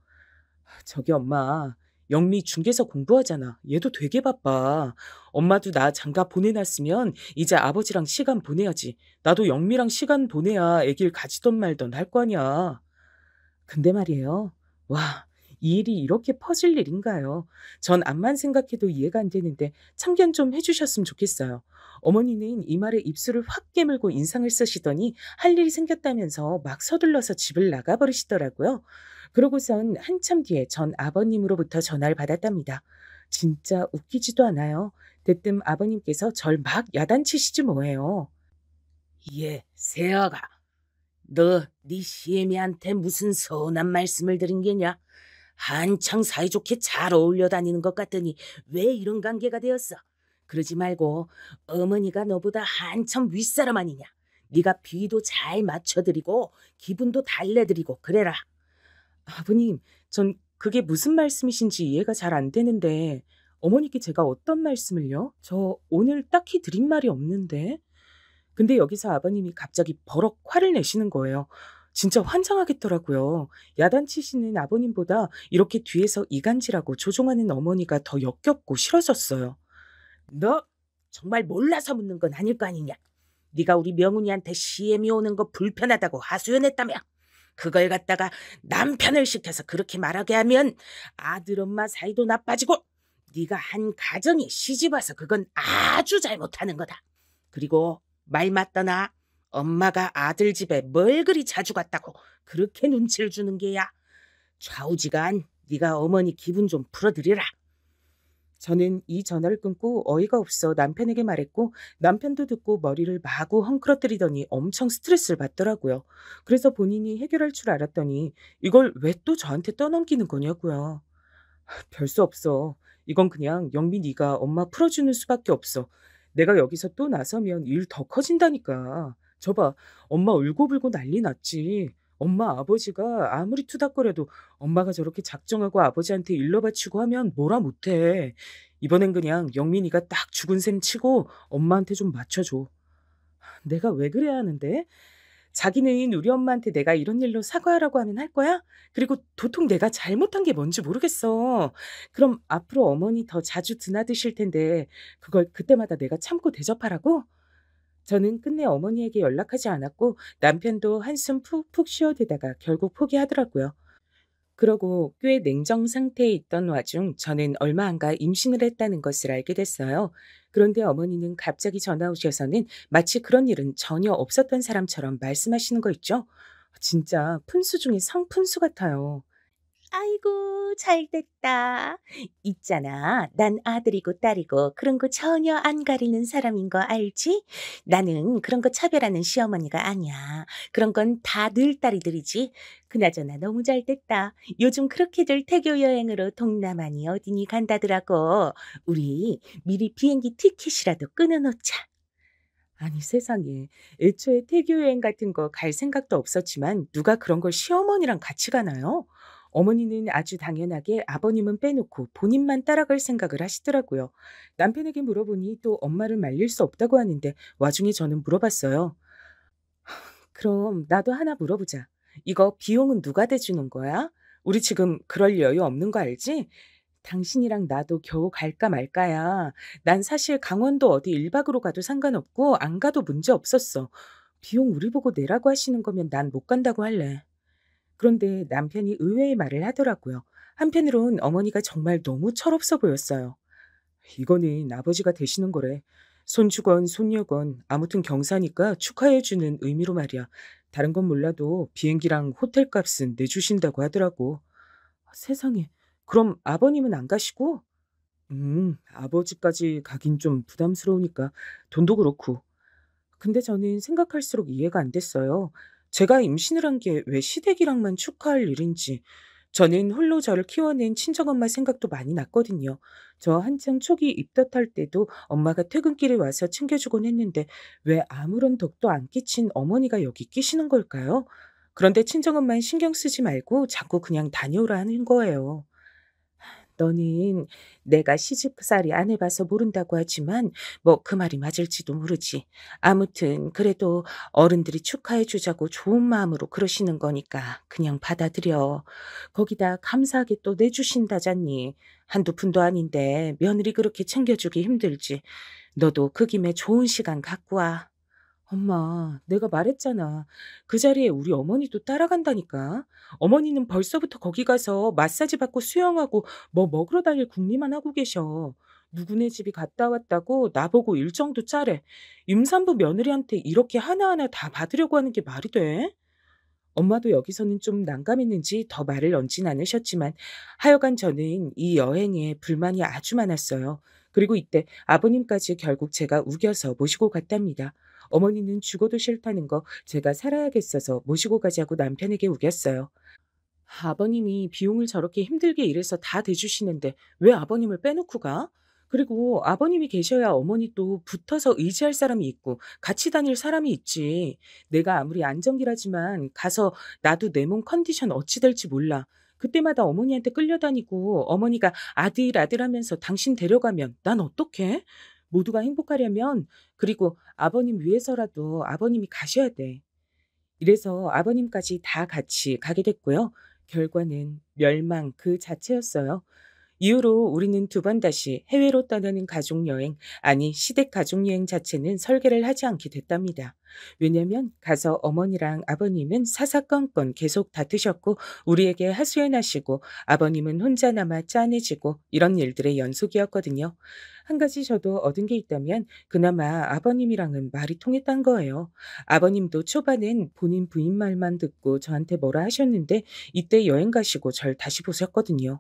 저기 엄마, 영미 중개사 공부하잖아. 얘도 되게 바빠. 엄마도 나 장가 보내놨으면 이제 아버지랑 시간 보내야지. 나도 영미랑 시간 보내야 애길 가지던 말던 할 거 아니야. 근데 말이에요. 와, 이 일이 이렇게 퍼질 일인가요? 전 암만 생각해도 이해가 안 되는데 참견 좀 해주셨으면 좋겠어요. 어머니는 이 말에 입술을 확 깨물고 인상을 쓰시더니 할 일이 생겼다면서 막 서둘러서 집을 나가버리시더라고요. 그러고선 한참 뒤에 전 아버님으로부터 전화를 받았답니다. 진짜 웃기지도 않아요. 대뜸 아버님께서 절 막 야단치시지 뭐예요. 예, 세아가. 너 네 시애미한테 무슨 서운한 말씀을 드린 게냐? 한창 사이좋게 잘 어울려 다니는 것 같더니 왜 이런 관계가 되었어? 그러지 말고 어머니가 너보다 한참 윗사람 아니냐? 네가 비도 잘 맞춰드리고 기분도 달래드리고 그래라. 아버님, 전 그게 무슨 말씀이신지 이해가 잘 안 되는데 어머니께 제가 어떤 말씀을요? 저 오늘 딱히 드린 말이 없는데. 근데 여기서 아버님이 갑자기 버럭 화를 내시는 거예요. 진짜 환장하겠더라고요. 야단치시는 아버님보다 이렇게 뒤에서 이간질하고 조종하는 어머니가 더 역겹고 싫어졌어요. 너 정말 몰라서 묻는 건 아닐 거 아니냐? 네가 우리 명훈이한테 시애미 오는 거 불편하다고 하소연했다며. 그걸 갖다가 남편을 시켜서 그렇게 말하게 하면 아들 엄마 사이도 나빠지고 네가 한 가정이 시집와서 그건 아주 잘못하는 거다. 그리고 말 맞더나 엄마가 아들 집에 뭘 그리 자주 갔다고 그렇게 눈치를 주는 게야. 좌우지간 네가 어머니 기분 좀 풀어드리라. 저는 이 전화를 끊고 어이가 없어 남편에게 말했고 남편도 듣고 머리를 마구 헝클어뜨리더니 엄청 스트레스를 받더라고요. 그래서 본인이 해결할 줄 알았더니 이걸 왜 또 저한테 떠넘기는 거냐고요. 별 수 없어. 이건 그냥 영미 네가 엄마 풀어주는 수밖에 없어. 내가 여기서 또 나서면 일 더 커진다니까. 저봐, 엄마 울고불고 난리 났지. 엄마 아버지가 아무리 투닥거려도 엄마가 저렇게 작정하고 아버지한테 일러 바치고 하면 뭐라 못해. 이번엔 그냥 영민이가 딱 죽은 셈 치고 엄마한테 좀 맞춰줘. 내가 왜 그래야 하는데? 자기는 우리 엄마한테 내가 이런 일로 사과하라고 하면 할 거야? 그리고 도통 내가 잘못한 게 뭔지 모르겠어. 그럼 앞으로 어머니 더 자주 드나드실 텐데 그걸 그때마다 내가 참고 대접하라고? 저는 끝내 어머니에게 연락하지 않았고 남편도 한숨 푹푹 쉬어대다가 결국 포기하더라고요. 그러고 꽤 냉정 상태에 있던 와중 저는 얼마 안 가 임신을 했다는 것을 알게 됐어요. 그런데 어머니는 갑자기 전화 오셔서는 마치 그런 일은 전혀 없었던 사람처럼 말씀하시는 거 있죠? 진짜 푼수 중에 상푼수 같아요. 아이고, 잘 됐다. 있잖아. 난 아들이고 딸이고 그런 거 전혀 안 가리는 사람인 거 알지? 나는 그런 거 차별하는 시어머니가 아니야. 그런 건 다 늘 딸이들이지. 그나저나 너무 잘 됐다. 요즘 그렇게들 태교 여행으로 동남아니 어디니 간다더라고. 우리 미리 비행기 티켓이라도 끊어놓자. 아니 세상에. 애초에 태교 여행 같은 거 갈 생각도 없었지만 누가 그런 걸 시어머니랑 같이 가나요? 어머니는 아주 당연하게 아버님은 빼놓고 본인만 따라갈 생각을 하시더라고요. 남편에게 물어보니 또 엄마를 말릴 수 없다고 하는데 와중에 저는 물어봤어요. 그럼 나도 하나 물어보자. 이거 비용은 누가 대주는 거야? 우리 지금 그럴 여유 없는 거 알지? 당신이랑 나도 겨우 갈까 말까야. 난 사실 강원도 어디 1박으로 가도 상관없고 안 가도 문제 없었어. 비용 우리 보고 내라고 하시는 거면 난 못 간다고 할래. 그런데 남편이 의외의 말을 하더라고요. 한편으론 어머니가 정말 너무 철없어 보였어요. 이거는 아버지가 되시는 거래. 손주건 손녀건 아무튼 경사니까 축하해주는 의미로 말이야. 다른 건 몰라도 비행기랑 호텔 값은 내주신다고 하더라고. 세상에. 그럼 아버님은 안 가시고? 아버지까지 가긴 좀 부담스러우니까 돈도 그렇고. 근데 저는 생각할수록 이해가 안 됐어요. 제가 임신을 한 게 왜 시댁이랑만 축하할 일인지. 저는 홀로 저를 키워낸 친정엄마 생각도 많이 났거든요. 저 한창 초기 입덧할 때도 엄마가 퇴근길에 와서 챙겨주곤 했는데 왜 아무런 덕도 안 끼친 어머니가 여기 끼시는 걸까요? 그런데 친정엄마는 신경 쓰지 말고 자꾸 그냥 다녀오라 하는 거예요. 너는 내가 시집살이 안 해봐서 모른다고 하지만 뭐 그 말이 맞을지도 모르지. 아무튼 그래도 어른들이 축하해 주자고 좋은 마음으로 그러시는 거니까 그냥 받아들여. 거기다 감사하게 또 내주신다잖니. 한두 푼도 아닌데 며느리 그렇게 챙겨주기 힘들지. 너도 그 김에 좋은 시간 갖고 와. 엄마, 내가 말했잖아. 그 자리에 우리 어머니도 따라간다니까. 어머니는 벌써부터 거기 가서 마사지 받고 수영하고 뭐 먹으러 다닐 궁리만 하고 계셔. 누구네 집이 갔다 왔다고 나보고 일정도 짜래. 임산부 며느리한테 이렇게 하나하나 다 받으려고 하는 게 말이 돼? 엄마도 여기서는 좀 난감했는지 더 말을 얹진 않으셨지만 하여간 저는 이 여행에 불만이 아주 많았어요. 그리고 이때 아버님까지 결국 제가 우겨서 모시고 갔답니다. 어머니는 죽어도 싫다는 거 제가 살아야겠어서 모시고 가자고 남편에게 우겼어요. 아버님이 비용을 저렇게 힘들게 일해서 다 대주시는데 왜 아버님을 빼놓고 가? 그리고 아버님이 계셔야 어머니 또 붙어서 의지할 사람이 있고 같이 다닐 사람이 있지. 내가 아무리 안정기라지만 가서 나도 내 몸 컨디션 어찌 될지 몰라. 그때마다 어머니한테 끌려다니고 어머니가 아들 아들 하면서 당신 데려가면 난 어떡해? 모두가 행복하려면 그리고 아버님 위해서라도 아버님이 가셔야 돼. 이래서 아버님까지 다 같이 가게 됐고요. 결과는 멸망 그 자체였어요. 이후로 우리는 두 번 다시 해외로 떠나는 가족여행, 아니 시댁 가족여행 자체는 설계를 하지 않게 됐답니다. 왜냐면 가서 어머니랑 아버님은 사사건건 계속 다투셨고 우리에게 하소연하시고 아버님은 혼자 남아 짠해지고 이런 일들의 연속이었거든요. 한 가지 저도 얻은 게 있다면 그나마 아버님이랑은 말이 통했단 거예요. 아버님도 초반엔 본인 부인 말만 듣고 저한테 뭐라 하셨는데 이때 여행 가시고 절 다시 보셨거든요.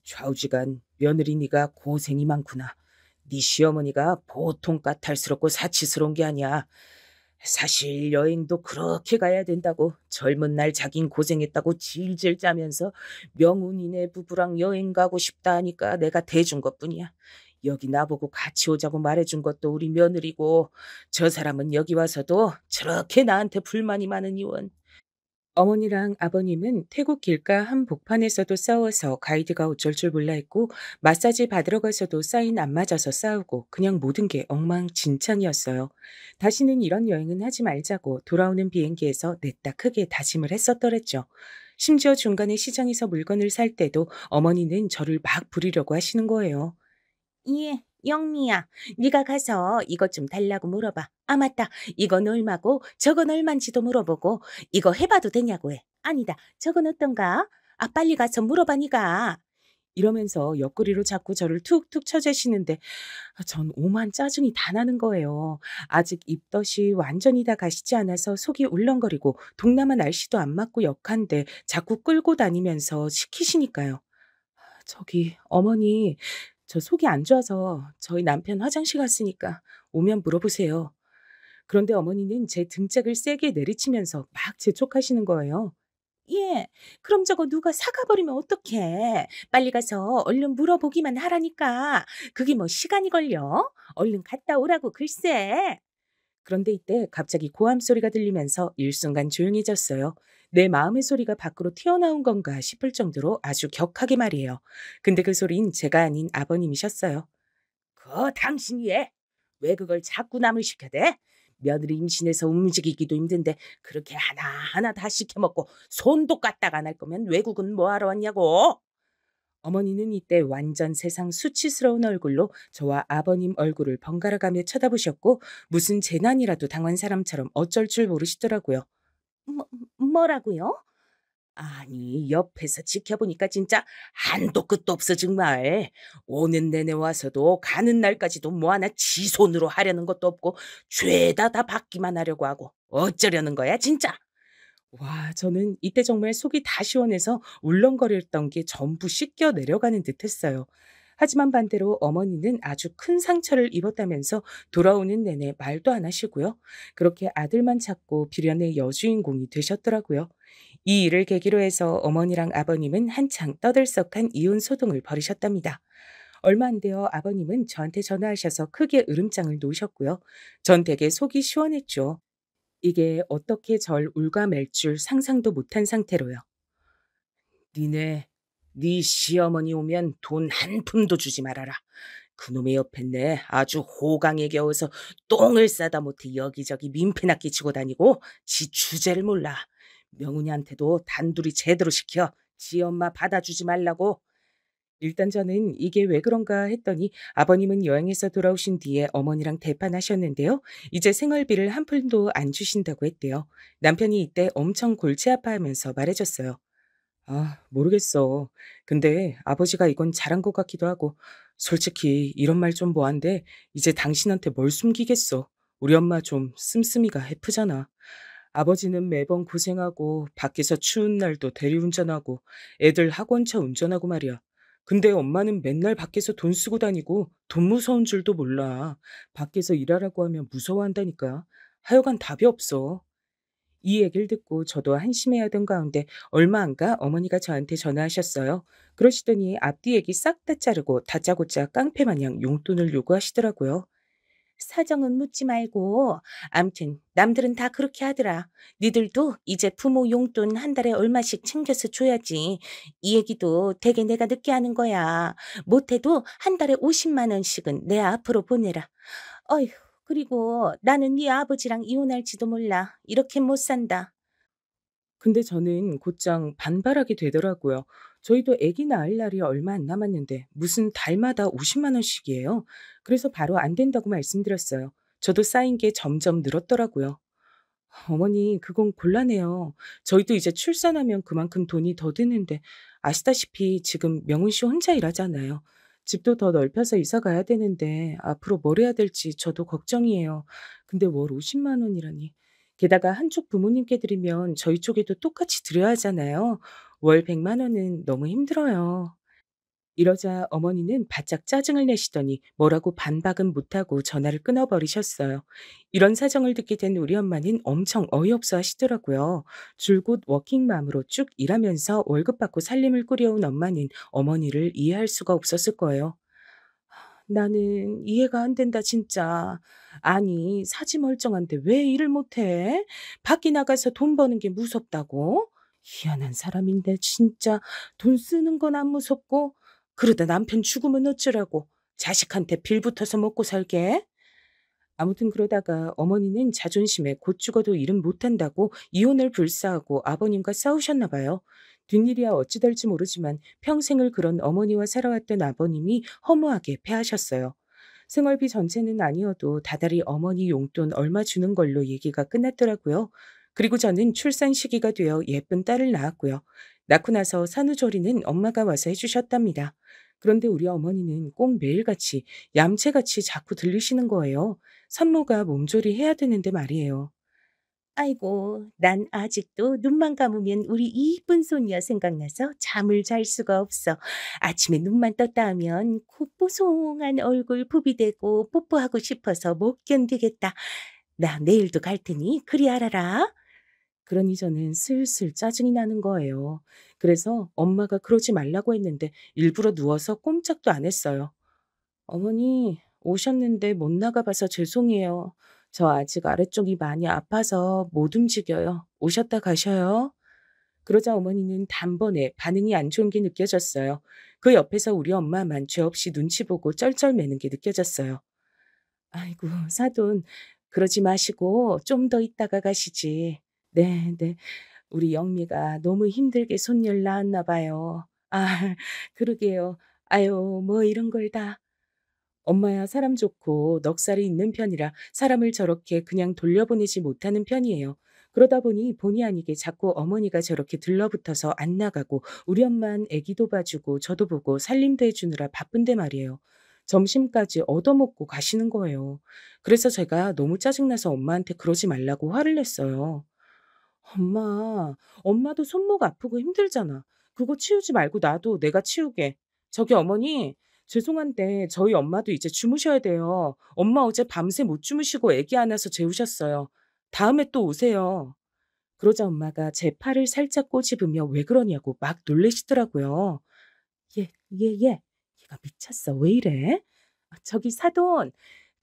좌우지간 며느리 네가 고생이 많구나. 네 시어머니가 보통 까탈스럽고 사치스러운 게 아니야. 사실 여행도 그렇게 가야 된다고 젊은 날 자긴 고생했다고 질질 짜면서 명운이네 부부랑 여행 가고 싶다 하니까 내가 대준 것뿐이야. 여기 나보고 같이 오자고 말해준 것도 우리 며느리고 저 사람은 여기 와서도 저렇게 나한테 불만이 많은 이원. 어머니랑 아버님은 태국 길가 한 복판에서도 싸워서 가이드가 어쩔 줄 몰라 했고 마사지 받으러 가서도 사인 안 맞아서 싸우고 그냥 모든 게 엉망진창이었어요. 다시는 이런 여행은 하지 말자고 돌아오는 비행기에서 냈다 크게 다짐을 했었더랬죠. 심지어 중간에 시장에서 물건을 살 때도 어머니는 저를 막 부리려고 하시는 거예요. 예, 영미야. 네가 가서 이것 좀 달라고 물어봐. 아, 맞다. 이건 얼마고 저건 얼만지도 물어보고 이거 해봐도 되냐고 해. 아니다. 저건 어떤가? 아, 빨리 가서 물어봐 니가. 이러면서 옆구리로 자꾸 저를 툭툭 쳐재시는데 전 오만 짜증이 다 나는 거예요. 아직 입덧이 완전히 다 가시지 않아서 속이 울렁거리고 동남아 날씨도 안 맞고 역한데 자꾸 끌고 다니면서 시키시니까요. 저기 어머니 저 속이 안 좋아서 저희 남편 화장실 갔으니까 오면 물어보세요. 그런데 어머니는 제 등짝을 세게 내리치면서 막 재촉하시는 거예요. 예, 그럼 저거 누가 사가버리면 어떡해. 빨리 가서 얼른 물어보기만 하라니까. 그게 뭐 시간이 걸려? 얼른 갔다 오라고 글쎄. 그런데 이때 갑자기 고함 소리가 들리면서 일순간 조용해졌어요. 내 마음의 소리가 밖으로 튀어나온 건가 싶을 정도로 아주 격하게 말이에요. 근데 그 소린 제가 아닌 아버님이셨어요. 당신이 해? 왜 그걸 자꾸 남을 시켜대? 며느리 임신해서 움직이기도 힘든데 그렇게 하나하나 다 시켜먹고 손도 까딱 안 할 거면 외국은 뭐하러 왔냐고. 어머니는 이때 완전 세상 수치스러운 얼굴로 저와 아버님 얼굴을 번갈아 가며 쳐다보셨고 무슨 재난이라도 당한 사람처럼 어쩔 줄 모르시더라고요. 뭐라고요? 아니, 옆에서 지켜보니까 진짜 한도 끝도 없어 정말. 오는 내내 와서도 가는 날까지도 뭐 하나 지 손으로 하려는 것도 없고 죄다 다 받기만 하려고 하고 어쩌려는 거야 진짜. 와, 저는 이때 정말 속이 다 시원해서 울렁거렸던 게 전부 씻겨 내려가는 듯했어요. 하지만 반대로 어머니는 아주 큰 상처를 입었다면서 돌아오는 내내 말도 안 하시고요. 그렇게 아들만 찾고 비련의 여주인공이 되셨더라고요. 이 일을 계기로 해서 어머니랑 아버님은 한창 떠들썩한 이혼 소동을 벌이셨답니다. 얼마 안 되어 아버님은 저한테 전화하셔서 크게 으름장을 놓으셨고요. 전 되게 속이 시원했죠. 이게 어떻게 절 울가맬 줄 상상도 못한 상태로요. 니네, 네 시어머니 오면 돈 한 푼도 주지 말아라. 그놈의 옆에 내 아주 호강에 겨워서 똥을 싸다 못해 여기저기 민폐나 끼치고 다니고 지 주제를 몰라. 명훈이한테도 단둘이 제대로 시켜. 지 엄마 받아주지 말라고. 일단 저는 이게 왜 그런가 했더니 아버님은 여행에서 돌아오신 뒤에 어머니랑 대판하셨는데요. 이제 생활비를 한 푼도 안 주신다고 했대요. 남편이 이때 엄청 골치 아파하면서 말해줬어요. 아, 모르겠어. 근데 아버지가 이건 잘한 것 같기도 하고 솔직히 이런 말 좀 뭐한데 이제 당신한테 뭘 숨기겠어. 우리 엄마 좀 씀씀이가 해프잖아. 아버지는 매번 고생하고 밖에서 추운 날도 대리운전하고 애들 학원차 운전하고 말이야. 근데 엄마는 맨날 밖에서 돈 쓰고 다니고 돈 무서운 줄도 몰라. 밖에서 일하라고 하면 무서워한다니까. 하여간 답이 없어. 이 얘기를 듣고 저도 한심해하던 가운데 얼마 안 가 어머니가 저한테 전화하셨어요. 그러시더니 앞뒤 얘기 싹 다 자르고 다짜고짜 깡패 마냥 용돈을 요구하시더라고요. 사정은 묻지 말고 암튼 남들은 다 그렇게 하더라. 니들도 이제 부모 용돈 한 달에 얼마씩 챙겨서 줘야지. 이 얘기도 되게 내가 늦게 하는 거야. 못해도 한 달에 50만 원씩은 내 앞으로 보내라. 어휴, 그리고 나는 네 아버지랑 이혼할지도 몰라. 이렇게 못 산다. 근데 저는 곧장 반발하게 되더라고요. 저희도 아기 낳을 날이 얼마 안 남았는데 무슨 달마다 50만 원씩이에요. 그래서 바로 안 된다고 말씀드렸어요. 저도 쌓인 게 점점 늘었더라고요. 어머니, 그건 곤란해요. 저희도 이제 출산하면 그만큼 돈이 더 드는데 아시다시피 지금 명훈 씨 혼자 일하잖아요. 집도 더 넓혀서 이사 가야 되는데 앞으로 뭘 해야 될지 저도 걱정이에요. 근데 월 50만 원이라니. 게다가 한쪽 부모님께 드리면 저희 쪽에도 똑같이 드려야 하잖아요. 월 100만 원은 너무 힘들어요. 이러자 어머니는 바짝 짜증을 내시더니 뭐라고 반박은 못하고 전화를 끊어버리셨어요. 이런 사정을 듣게 된 우리 엄마는 엄청 어이없어 하시더라고요. 줄곧 워킹맘으로 쭉 일하면서 월급 받고 살림을 꾸려온 엄마는 어머니를 이해할 수가 없었을 거예요. 나는 이해가 안 된다, 진짜. 아니, 사지 멀쩡한데 왜 일을 못해? 밖에 나가서 돈 버는 게 무섭다고? 희한한 사람인데, 진짜. 돈 쓰는 건 안 무섭고, 그러다 남편 죽으면 어쩌라고. 자식한테 빌 붙어서 먹고 살게. 아무튼 그러다가 어머니는 자존심에 곧 죽어도 일은 못한다고 이혼을 불사하고 아버님과 싸우셨나 봐요. 뒷일이야 어찌 될지 모르지만 평생을 그런 어머니와 살아왔던 아버님이 허무하게 패하셨어요. 생활비 전체는 아니어도 다달이 어머니 용돈 얼마 주는 걸로 얘기가 끝났더라고요. 그리고 저는 출산 시기가 되어 예쁜 딸을 낳았고요. 낳고 나서 산후조리는 엄마가 와서 해주셨답니다. 그런데 우리 어머니는 꼭 매일같이 얌체같이 자꾸 들리시는 거예요. 산모가 몸조리 해야 되는데 말이에요. 아이고, 난 아직도 눈만 감으면 우리 이쁜 손녀 생각나서 잠을 잘 수가 없어. 아침에 눈만 떴다 하면 콧보송한 얼굴 부비대고 뽀뽀하고 싶어서 못 견디겠다. 나 내일도 갈 테니 그리 알아라. 그러니 저는 슬슬 짜증이 나는 거예요. 그래서 엄마가 그러지 말라고 했는데 일부러 누워서 꼼짝도 안 했어요. 어머니, 오셨는데 못 나가봐서 죄송해요. 저 아직 아래쪽이 많이 아파서 못 움직여요. 오셨다 가셔요. 그러자 어머니는 단번에 반응이 안 좋은 게 느껴졌어요. 그 옆에서 우리 엄마만 죄 없이 눈치 보고 쩔쩔매는 게 느껴졌어요. 아이고, 사돈, 그러지 마시고 좀 더 있다가 가시지. 네, 네. 우리 영미가 너무 힘들게 손녀를 낳았나 봐요. 아, 그러게요. 아유, 뭐 이런 걸 다. 엄마야 사람 좋고 넉살이 있는 편이라 사람을 저렇게 그냥 돌려보내지 못하는 편이에요. 그러다 보니 본의 아니게 자꾸 어머니가 저렇게 들러붙어서 안 나가고 우리 엄만 애기도 봐주고 저도 보고 살림도 해주느라 바쁜데 말이에요. 점심까지 얻어먹고 가시는 거예요. 그래서 제가 너무 짜증나서 엄마한테 그러지 말라고 화를 냈어요. 엄마, 엄마도 손목 아프고 힘들잖아. 그거 치우지 말고 놔도 내가 치우게. 저기 어머니, 죄송한데 저희 엄마도 이제 주무셔야 돼요. 엄마 어제 밤새 못 주무시고 애기 안아서 재우셨어요. 다음에 또 오세요. 그러자 엄마가 제 팔을 살짝 꼬집으며 왜 그러냐고 막 놀래시더라고요. 예. 얘가 미쳤어. 왜 이래? 저기 사돈,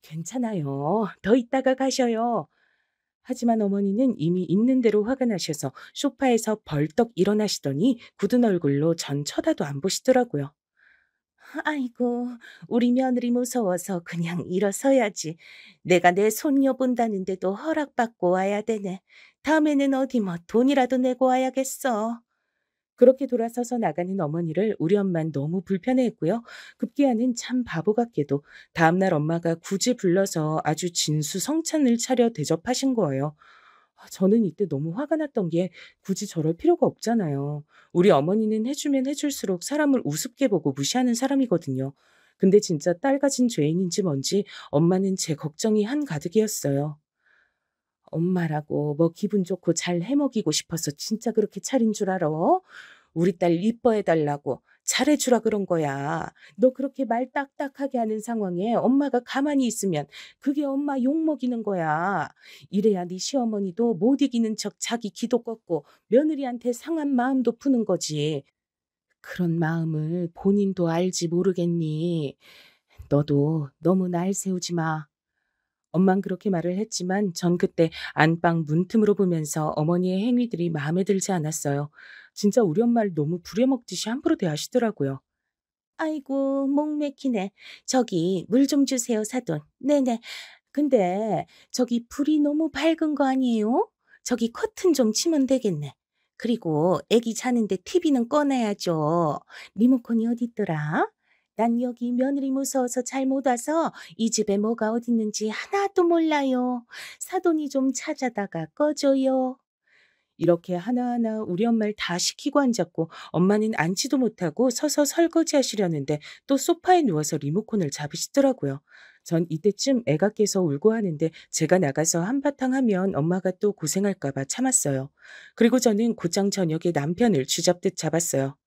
괜찮아요. 더 있다가 가셔요. 하지만 어머니는 이미 있는 대로 화가 나셔서 소파에서 벌떡 일어나시더니 굳은 얼굴로 전 쳐다도 안 보시더라고요. 아이고, 우리 며느리 무서워서 그냥 일어서야지. 내가 내 손녀 본다는데도 허락받고 와야 되네. 다음에는 어디 뭐 돈이라도 내고 와야겠어. 그렇게 돌아서서 나가는 어머니를 우리 엄만 너무 불편해했고요. 급기야는 참 바보 같게도 다음날 엄마가 굳이 불러서 아주 진수성찬을 차려 대접하신 거예요. 저는 이때 너무 화가 났던 게 굳이 저럴 필요가 없잖아요. 우리 어머니는 해주면 해줄수록 사람을 우습게 보고 무시하는 사람이거든요. 근데 진짜 딸 가진 죄인인지 뭔지 엄마는 제 걱정이 한가득이었어요. 엄마라고 뭐 기분 좋고 잘 해먹이고 싶어서 진짜 그렇게 차린 줄 알아? 우리 딸 이뻐해달라고 잘해주라 그런 거야. 너 그렇게 말 딱딱하게 하는 상황에 엄마가 가만히 있으면 그게 엄마 욕먹이는 거야. 이래야 네 시어머니도 못 이기는 척 자기 기도 꺾고 며느리한테 상한 마음도 푸는 거지. 그런 마음을 본인도 알지 모르겠니? 너도 너무 날 세우지 마. 엄만 그렇게 말을 했지만 전 그때 안방 문틈으로 보면서 어머니의 행위들이 마음에 들지 않았어요. 진짜 우리 엄마를 너무 부려먹듯이 함부로 대하시더라고요. 아이고, 목 맥히네. 저기 물 좀 주세요, 사돈. 네네. 근데 저기 불이 너무 밝은 거 아니에요? 저기 커튼 좀 치면 되겠네. 그리고 애기 자는데 TV는 꺼놔야죠. 리모컨이 어디 있더라? 난 여기 며느리 무서워서 잘 못 와서 이 집에 뭐가 어딨는지 하나도 몰라요. 사돈이 좀 찾아다가 꺼줘요. 이렇게 하나하나 우리 엄마를 다 시키고 앉았고 엄마는 앉지도 못하고 서서 설거지 하시려는데 또 소파에 누워서 리모컨을 잡으시더라고요. 전 이때쯤 애가 깨서 울고 하는데 제가 나가서 한바탕 하면 엄마가 또 고생할까 봐 참았어요. 그리고 저는 곧장 저녁에 남편을 쥐잡듯 잡았어요.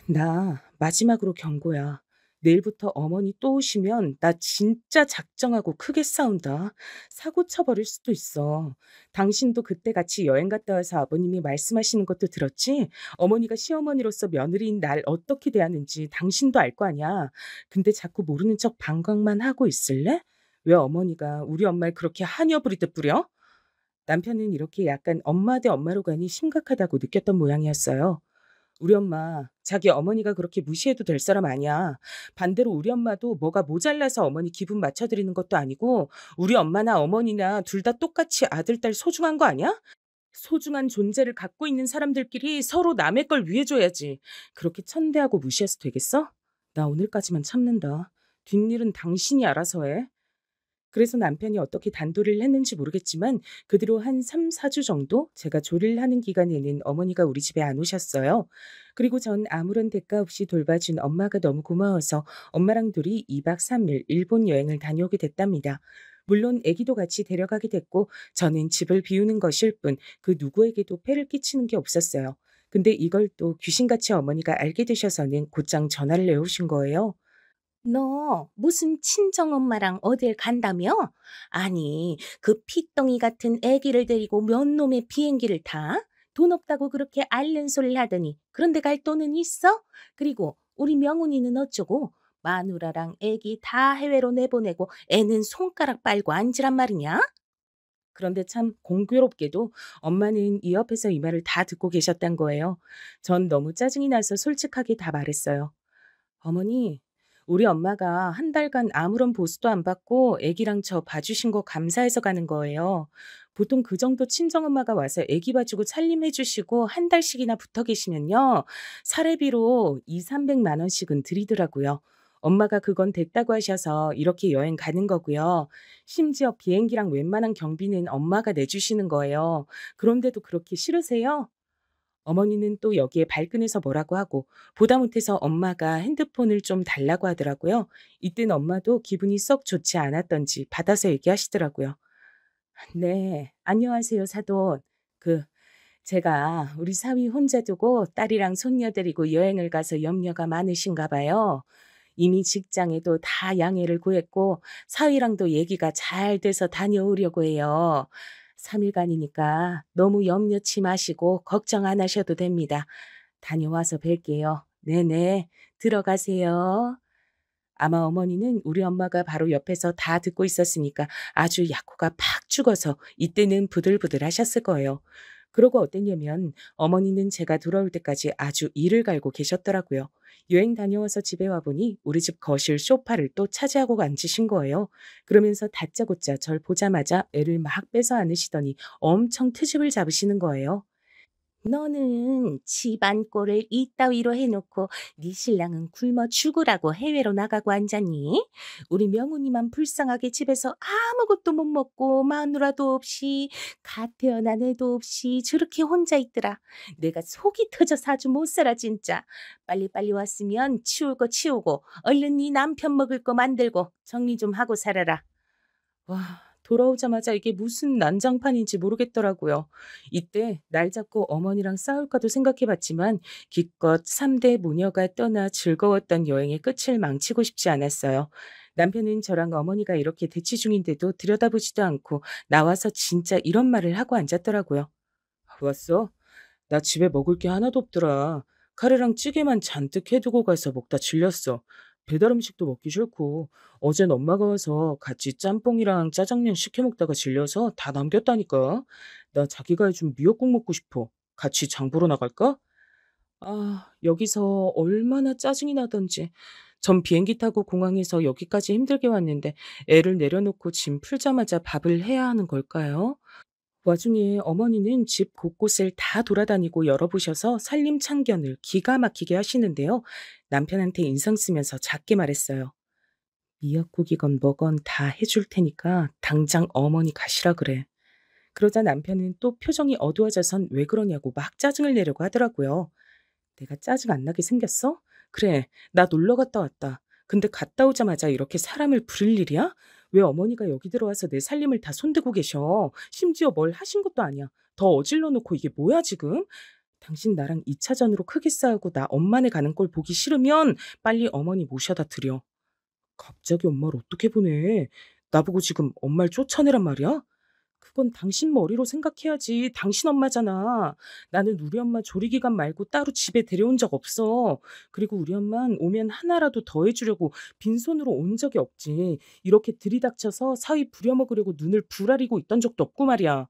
나 마지막으로 경고야. 내일부터 어머니 또 오시면 나 진짜 작정하고 크게 싸운다. 사고 쳐버릴 수도 있어. 당신도 그때 같이 여행 갔다 와서 아버님이 말씀하시는 것도 들었지? 어머니가 시어머니로서 며느리인 날 어떻게 대하는지 당신도 알 거 아니야. 근데 자꾸 모르는 척 방광만 하고 있을래? 왜 어머니가 우리 엄마를 그렇게 한여 부리듯 부려? 남편은 이렇게 약간 엄마 대 엄마로 가니 심각하다고 느꼈던 모양이었어요. 우리 엄마, 자기 어머니가 그렇게 무시해도 될 사람 아니야. 반대로 우리 엄마도 뭐가 모자라서 어머니 기분 맞춰드리는 것도 아니고 우리 엄마나 어머니나 둘 다 똑같이 아들, 딸 소중한 거 아니야? 소중한 존재를 갖고 있는 사람들끼리 서로 남의 걸 위해줘야지. 그렇게 천대하고 무시해서 되겠어? 나 오늘까지만 참는다. 뒷일은 당신이 알아서 해. 그래서 남편이 어떻게 단도리를 했는지 모르겠지만 그 뒤로 한 3-4주 정도 제가 조리를 하는 기간에는 어머니가 우리 집에 안 오셨어요. 그리고 전 아무런 대가 없이 돌봐준 엄마가 너무 고마워서 엄마랑 둘이 2박 3일 일본 여행을 다녀오게 됐답니다. 물론 아기도 같이 데려가게 됐고 저는 집을 비우는 것일 뿐 그 누구에게도 폐를 끼치는 게 없었어요. 근데 이걸 또 귀신같이 어머니가 알게 되셔서는 곧장 전화를 내오신 거예요. 너 무슨 친정엄마랑 어딜 간다며? 아니, 그 핏덩이 같은 애기를 데리고 몇 놈의 비행기를 타? 돈 없다고 그렇게 앓는 소리를 하더니 그런데 갈 돈은 있어? 그리고 우리 명훈이는 어쩌고? 마누라랑 애기 다 해외로 내보내고 애는 손가락 빨고 앉으란 말이냐? 그런데 참 공교롭게도 엄마는 이 옆에서 이 말을 다 듣고 계셨단 거예요. 전 너무 짜증이 나서 솔직하게 다 말했어요. 어머니, 우리 엄마가 한 달간 아무런 보수도 안 받고 애기랑 저 봐주신 거 감사해서 가는 거예요. 보통 그 정도 친정엄마가 와서 애기 봐주고 살림해 주시고 한 달씩이나 붙어 계시면요. 사례비로 2-300만 원씩은 드리더라고요. 엄마가 그건 됐다고 하셔서 이렇게 여행 가는 거고요. 심지어 비행기랑 웬만한 경비는 엄마가 내주시는 거예요. 그런데도 그렇게 싫으세요? 어머니는 또 여기에 발끈해서 뭐라고 하고 보다 못해서 엄마가 핸드폰을 좀 달라고 하더라고요. 이땐 엄마도 기분이 썩 좋지 않았던지 받아서 얘기하시더라고요. 네, 안녕하세요, 사돈. 제가 우리 사위 혼자 두고 딸이랑 손녀 데리고 여행을 가서 염려가 많으신가 봐요. 이미 직장에도 다 양해를 구했고 사위랑도 얘기가 잘 돼서 다녀오려고 해요. 3일간이니까 너무 염려치 마시고 걱정 안 하셔도 됩니다. 다녀와서 뵐게요. 네네, 들어가세요. 아마 어머니는 우리 엄마가 바로 옆에서 다 듣고 있었으니까 아주 약호가 팍 죽어서 이때는 부들부들 하셨을 거예요. 그러고 어땠냐면 어머니는 제가 돌아올 때까지 아주 이를 갈고 계셨더라고요. 여행 다녀와서 집에 와보니 우리 집 거실 소파를 또 차지하고 앉으신 거예요. 그러면서 다짜고짜 절 보자마자 애를 막 빼서 안으시더니 엄청 트집을 잡으시는 거예요. 너는 집안 꼴을 이따위로 해놓고 네 신랑은 굶어 죽으라고 해외로 나가고 앉았니? 우리 명훈이만 불쌍하게 집에서 아무것도 못 먹고 마누라도 없이 갓 태어난 애도 없이 저렇게 혼자 있더라. 내가 속이 터져서 아주 못 살아 진짜. 빨리빨리 왔으면 치울 거 치우고 얼른 네 남편 먹을 거 만들고 정리 좀 하고 살아라. 와, 돌아오자마자 이게 무슨 난장판인지 모르겠더라고요. 이때 날 잡고 어머니랑 싸울까도 생각해봤지만 기껏 3대 모녀가 떠나 즐거웠던 여행의 끝을 망치고 싶지 않았어요. 남편은 저랑 어머니가 이렇게 대치 중인데도 들여다보지도 않고 나와서 진짜 이런 말을 하고 앉았더라고요. 왔어? 나 집에 먹을 게 하나도 없더라. 카레랑 찌개만 잔뜩 해두고 가서 먹다 질렸어. 배달 음식도 먹기 싫고 어젠 엄마가 와서 같이 짬뽕이랑 짜장면 시켜 먹다가 질려서 다 남겼다니까. 나 자기가 해준 미역국 먹고 싶어. 같이 장 보러 나갈까? 아, 여기서 얼마나 짜증이 나던지. 전 비행기 타고 공항에서 여기까지 힘들게 왔는데 애를 내려놓고 짐 풀자마자 밥을 해야 하는 걸까요? 와중에 어머니는 집 곳곳을 다 돌아다니고 열어보셔서 살림 참견을 기가 막히게 하시는데요. 남편한테 인상 쓰면서 작게 말했어요. 미역국이건 뭐건 다 해줄 테니까 당장 어머니 가시라 그래. 그러자 남편은 또 표정이 어두워져선 왜 그러냐고 막 짜증을 내려고 하더라고요. 내가 짜증 안 나게 생겼어? 그래, 나 놀러 갔다 왔다. 근데 갔다 오자마자 이렇게 사람을 부릴 일이야? 왜 어머니가 여기 들어와서 내 살림을 다 손대고 계셔? 심지어 뭘 하신 것도 아니야. 더 어질러 놓고 이게 뭐야 지금? 당신 나랑 2차전으로 크게 싸우고 나 엄마네 가는 꼴 보기 싫으면 빨리 어머니 모셔다 드려. 갑자기 엄마를 어떻게 보내? 나보고 지금 엄마를 쫓아내란 말이야? 그건 당신 머리로 생각해야지. 당신 엄마잖아. 나는 우리 엄마 조리기간 말고 따로 집에 데려온 적 없어. 그리고 우리 엄만 오면 하나라도 더 해주려고 빈손으로 온 적이 없지. 이렇게 들이닥쳐서 사위 부려먹으려고 눈을 부라리고 있던 적도 없고 말이야.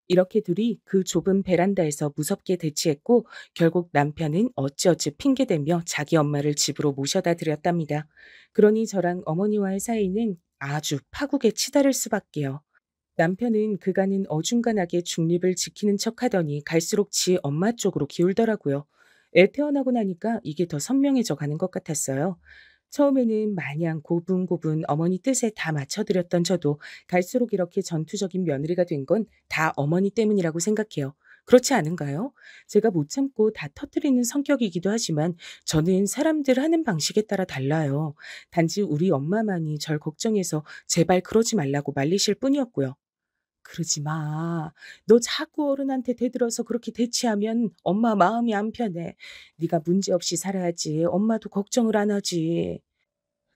이렇게 둘이 그 좁은 베란다에서 무섭게 대치했고 결국 남편은 어찌어찌 핑계대며 자기 엄마를 집으로 모셔다 드렸답니다. 그러니 저랑 어머니와의 사이는 아주 파국에 치달을 수밖에요. 남편은 그간은 어중간하게 중립을 지키는 척하더니 갈수록 지 엄마 쪽으로 기울더라고요. 애 태어나고 나니까 이게 더 선명해져 가는 것 같았어요. 처음에는 마냥 고분고분 어머니 뜻에 다 맞춰드렸던 저도 갈수록 이렇게 전투적인 며느리가 된 건 다 어머니 때문이라고 생각해요. 그렇지 않은가요? 제가 못 참고 다 터뜨리는 성격이기도 하지만 저는 사람들 하는 방식에 따라 달라요. 단지 우리 엄마만이 절 걱정해서 제발 그러지 말라고 말리실 뿐이었고요. 그러지 마. 너 자꾸 어른한테 대들어서 그렇게 대치하면 엄마 마음이 안 편해. 네가 문제없이 살아야지. 엄마도 걱정을 안 하지.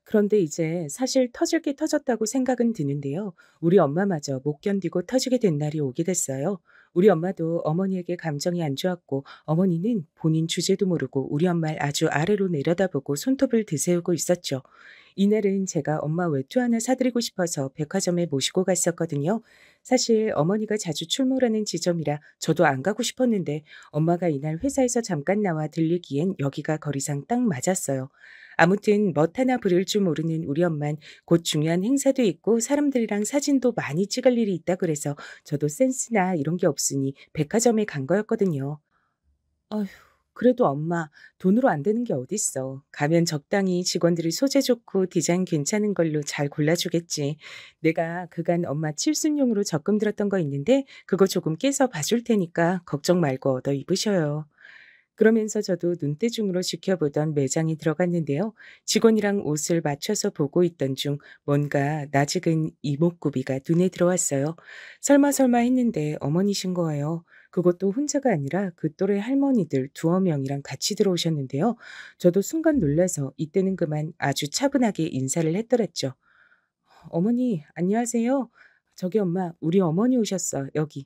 그런데 이제 사실 터질 게 터졌다고 생각은 드는데요. 우리 엄마마저 못 견디고 터지게 된 날이 오게 됐어요. 우리 엄마도 어머니에게 감정이 안 좋았고 어머니는 본인 주제도 모르고 우리 엄마를 아주 아래로 내려다보고 손톱을 드세우고 있었죠. 이날은 제가 엄마 외투 하나 사드리고 싶어서 백화점에 모시고 갔었거든요. 사실 어머니가 자주 출몰하는 지점이라 저도 안 가고 싶었는데 엄마가 이날 회사에서 잠깐 나와 들리기엔 여기가 거리상 딱 맞았어요. 아무튼 멋 하나 부릴 줄 모르는 우리 엄만 곧 중요한 행사도 있고 사람들이랑 사진도 많이 찍을 일이 있다 그래서 저도 센스나 이런 게 없으니 백화점에 간 거였거든요. 어휴, 그래도 엄마 돈으로 안 되는 게 어딨어. 가면 적당히 직원들이 소재 좋고 디자인 괜찮은 걸로 잘 골라주겠지. 내가 그간 엄마 칠순용으로 적금 들었던 거 있는데 그거 조금 깨서 봐줄 테니까 걱정 말고 얻어 입으셔요. 그러면서 저도 눈대중으로 지켜보던 매장에 들어갔는데요. 직원이랑 옷을 맞춰서 보고 있던 중 뭔가 낯익은 이목구비가 눈에 들어왔어요. 설마 설마 했는데 어머니신 거예요. 그것도 혼자가 아니라 그 또래 할머니들 두어 명이랑 같이 들어오셨는데요. 저도 순간 놀라서 이때는 그만 아주 차분하게 인사를 했더랬죠. 어머니, 안녕하세요. 저기 엄마, 우리 어머니 오셨어, 여기.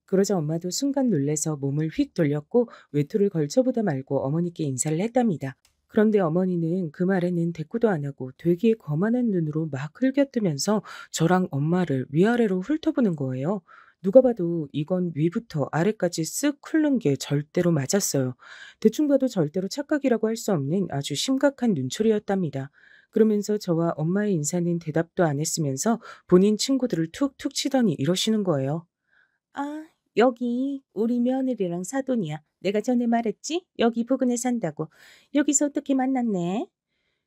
그러자 엄마도 순간 놀래서 몸을 휙 돌렸고 외투를 걸쳐보다 말고 어머니께 인사를 했답니다. 그런데 어머니는 그 말에는 대꾸도 안 하고 되게 거만한 눈으로 막 흘겨뜨면서 저랑 엄마를 위아래로 훑어보는 거예요. 누가 봐도 이건 위부터 아래까지 쓱 훑는 게 절대로 맞았어요. 대충 봐도 절대로 착각이라고 할 수 없는 아주 심각한 눈초리였답니다. 그러면서 저와 엄마의 인사는 대답도 안 했으면서 본인 친구들을 툭툭 치더니 이러시는 거예요. 아, 여기 우리 며느리랑 사돈이야. 내가 전에 말했지? 여기 부근에 산다고. 여기서 어떻게 만났네?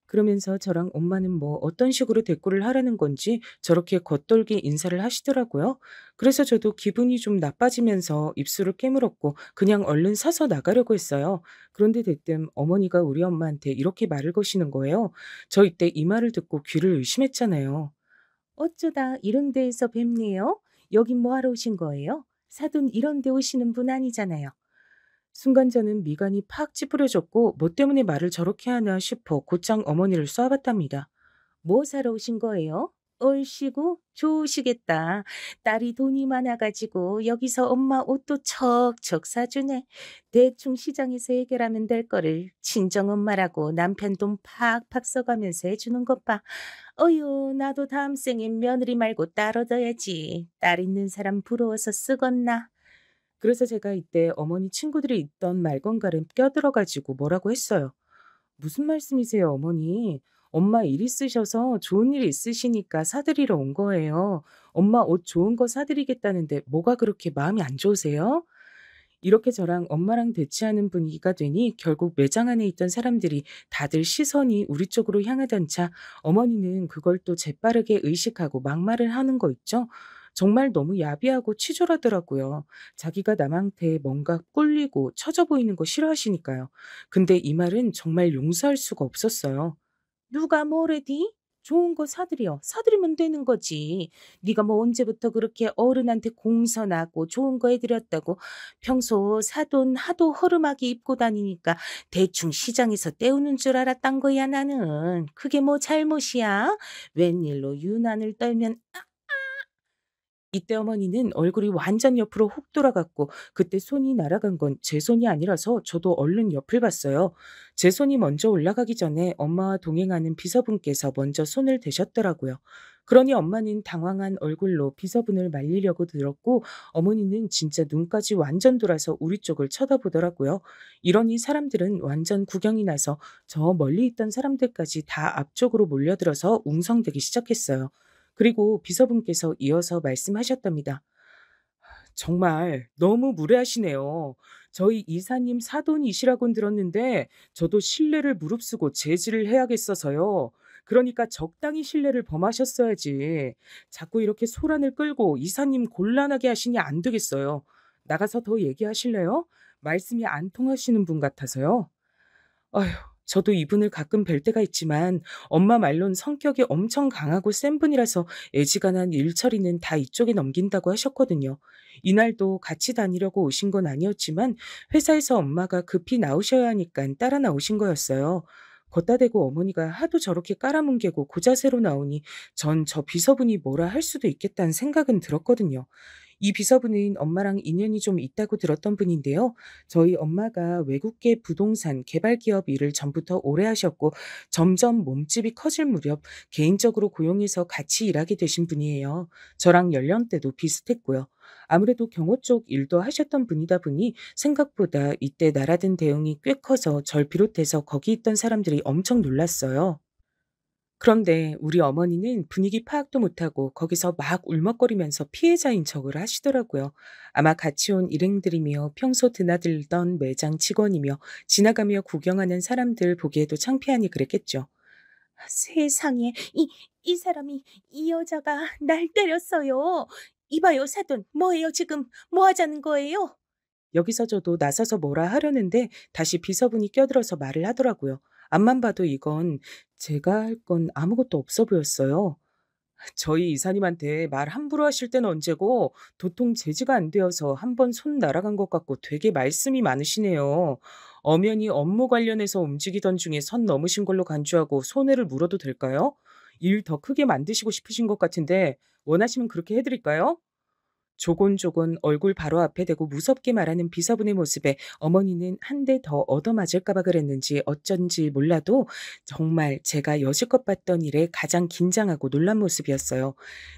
그러면서 저랑 엄마는 뭐 어떤 식으로 대꾸를 하라는 건지 저렇게 겉돌기 인사를 하시더라고요. 그래서 저도 기분이 좀 나빠지면서 입술을 깨물었고 그냥 얼른 사서 나가려고 했어요. 그런데 대뜸 어머니가 우리 엄마한테 이렇게 말을 거시는 거예요. 저 이때 이 말을 듣고 귀를 의심했잖아요. 어쩌다 이런 데에서 뵙네요. 여긴 뭐하러 오신 거예요? 사돈 이런 데 오시는 분 아니잖아요. 순간 저는 미간이 팍 찌푸려졌고 뭐 때문에 말을 저렇게 하나 싶어 곧장 어머니를 쏘아봤답니다. 뭐 사러 오신 거예요? 얼씨구 좋으시겠다. 딸이 돈이 많아가지고 여기서 엄마 옷도 척척 사주네. 대충 시장에서 해결하면 될 거를 친정엄마라고 남편 돈 팍팍 써가면서 해주는 것 봐. 어휴, 나도 다음 생엔 며느리 말고 딸 얻어야지. 딸 있는 사람 부러워서 쓰겄나. 그래서 제가 이때 어머니 친구들이 있던 말건가를 껴들어가지고 뭐라고 했어요. 무슨 말씀이세요, 어머니? 엄마 일 있으셔서 좋은 일 있으시니까 사드리러 온 거예요. 엄마 옷 좋은 거 사드리겠다는데 뭐가 그렇게 마음이 안 좋으세요? 이렇게 저랑 엄마랑 대치하는 분위기가 되니 결국 매장 안에 있던 사람들이 다들 시선이 우리 쪽으로 향하던 차 어머니는 그걸 또 재빠르게 의식하고 막말을 하는 거 있죠? 정말 너무 야비하고 치졸하더라고요. 자기가 남한테 뭔가 꿀리고 처져 보이는 거 싫어하시니까요. 근데 이 말은 정말 용서할 수가 없었어요. 누가 뭐래디? 좋은 거 사드려. 사드리면 되는 거지. 네가 뭐 언제부터 그렇게 어른한테 공손하고 좋은 거 해드렸다고 평소 사돈 하도 허름하게 입고 다니니까 대충 시장에서 때우는 줄 알았단 거야 나는. 그게 뭐 잘못이야? 웬일로 유난을 떨면 이때 어머니는 얼굴이 완전 옆으로 훅 돌아갔고 그때 손이 날아간 건 제 손이 아니라서 저도 얼른 옆을 봤어요. 제 손이 먼저 올라가기 전에 엄마와 동행하는 비서분께서 먼저 손을 대셨더라고요. 그러니 엄마는 당황한 얼굴로 비서분을 말리려고 들었고 어머니는 진짜 눈까지 완전 돌아서 우리 쪽을 쳐다보더라고요. 이러니 사람들은 완전 구경이 나서 저 멀리 있던 사람들까지 다 앞쪽으로 몰려들어서 웅성대기 시작했어요. 그리고 비서분께서 이어서 말씀하셨답니다. 정말 너무 무례하시네요. 저희 이사님 사돈이시라곤 들었는데 저도 신뢰를 무릅쓰고 제지를 해야겠어서요. 그러니까 적당히 신뢰를 범하셨어야지. 자꾸 이렇게 소란을 끌고 이사님 곤란하게 하시니 안 되겠어요. 나가서 더 얘기하실래요? 말씀이 안 통하시는 분 같아서요. 아휴, 저도 이분을 가끔 뵐 때가 있지만 엄마 말론 성격이 엄청 강하고 센 분이라서 애지간한 일 처리는 다 이쪽에 넘긴다고 하셨거든요. 이날도 같이 다니려고 오신 건 아니었지만 회사에서 엄마가 급히 나오셔야 하니까 따라 나오신 거였어요. 걷다 대고 어머니가 하도 저렇게 깔아뭉개고 고자세로 나오니 전 저 비서분이 뭐라 할 수도 있겠다는 생각은 들었거든요. 이 비서분은 엄마랑 인연이 좀 있다고 들었던 분인데요. 저희 엄마가 외국계 부동산 개발 기업 일을 전부터 오래 하셨고 점점 몸집이 커질 무렵 개인적으로 고용해서 같이 일하게 되신 분이에요. 저랑 연령대도 비슷했고요. 아무래도 경호 쪽 일도 하셨던 분이다 보니 생각보다 이때 날아든 대응이 꽤 커서 절 비롯해서 거기 있던 사람들이 엄청 놀랐어요. 그런데 우리 어머니는 분위기 파악도 못하고 거기서 막 울먹거리면서 피해자인 척을 하시더라고요. 아마 같이 온 일행들이며 평소 드나들던 매장 직원이며 지나가며 구경하는 사람들 보기에도 창피하니 그랬겠죠. 세상에, 이 사람이, 이 여자가 날 때렸어요. 이봐요, 사돈. 뭐예요, 지금? 뭐 하자는 거예요? 여기서 저도 나서서 뭐라 하려는데 다시 비서분이 껴들어서 말을 하더라고요. 앞만 봐도 이건 제가 할 건 아무것도 없어 보였어요. 저희 이사님한테 말 함부로 하실 때는 언제고 도통 제지가 안 되어서 한번 손 날아간 것 같고 되게 말씀이 많으시네요. 엄연히 업무 관련해서 움직이던 중에 선 넘으신 걸로 간주하고 손해를 물어도 될까요? 일 더 크게 만드시고 싶으신 것 같은데 원하시면 그렇게 해드릴까요? 조곤조곤 얼굴 바로 앞에 대고 무섭게 말하는 비서분의 모습에 어머니는 한 대 더 얻어맞을까 봐 그랬는지 어쩐지 몰라도 정말 제가 여지껏 봤던 일에 가장 긴장하고 놀란 모습이었어요.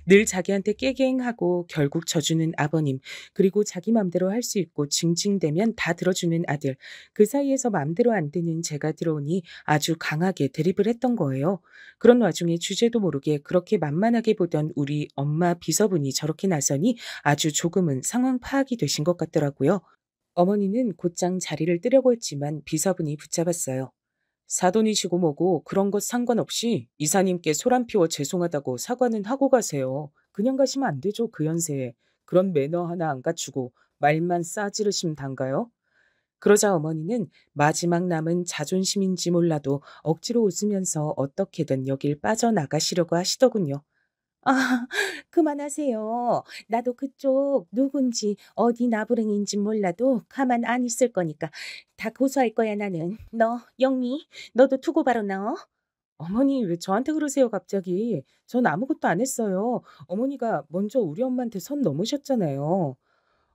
늘 자기한테 깨갱하고 결국 져주는 아버님, 그리고 자기 맘대로 할 수 있고 징징대면 다 들어주는 아들, 그 사이에서 맘대로 안 되는 제가 들어오니 아주 강하게 대립을 했던 거예요. 그런 와중에 주제도 모르게 그렇게 만만하게 보던 우리 엄마 비서분이 저렇게 나서니 아주 조금은 상황 파악이 되신 것 같더라고요. 어머니는 곧장 자리를 뜨려고 했지만 비서분이 붙잡았어요. 사돈이시고 뭐고 그런 것 상관없이 이사님께 소란 피워 죄송하다고 사과는 하고 가세요. 그냥 가시면 안 되죠, 그 연세에. 그런 매너 하나 안 갖추고 말만 싸지르시면 단가요? 그러자 어머니는 마지막 남은 자존심인지 몰라도 억지로 웃으면서 어떻게든 여길 빠져나가시려고 하시더군요. 아, 그만하세요. 나도 그쪽 누군지 어디 나부랭인지 몰라도 가만 안 있을 거니까 다 고소할 거야 나는. 너 영미, 너도 두고 바로 나와. 어머니 왜 저한테 그러세요 갑자기? 전 아무것도 안 했어요. 어머니가 먼저 우리 엄마한테 선 넘으셨잖아요.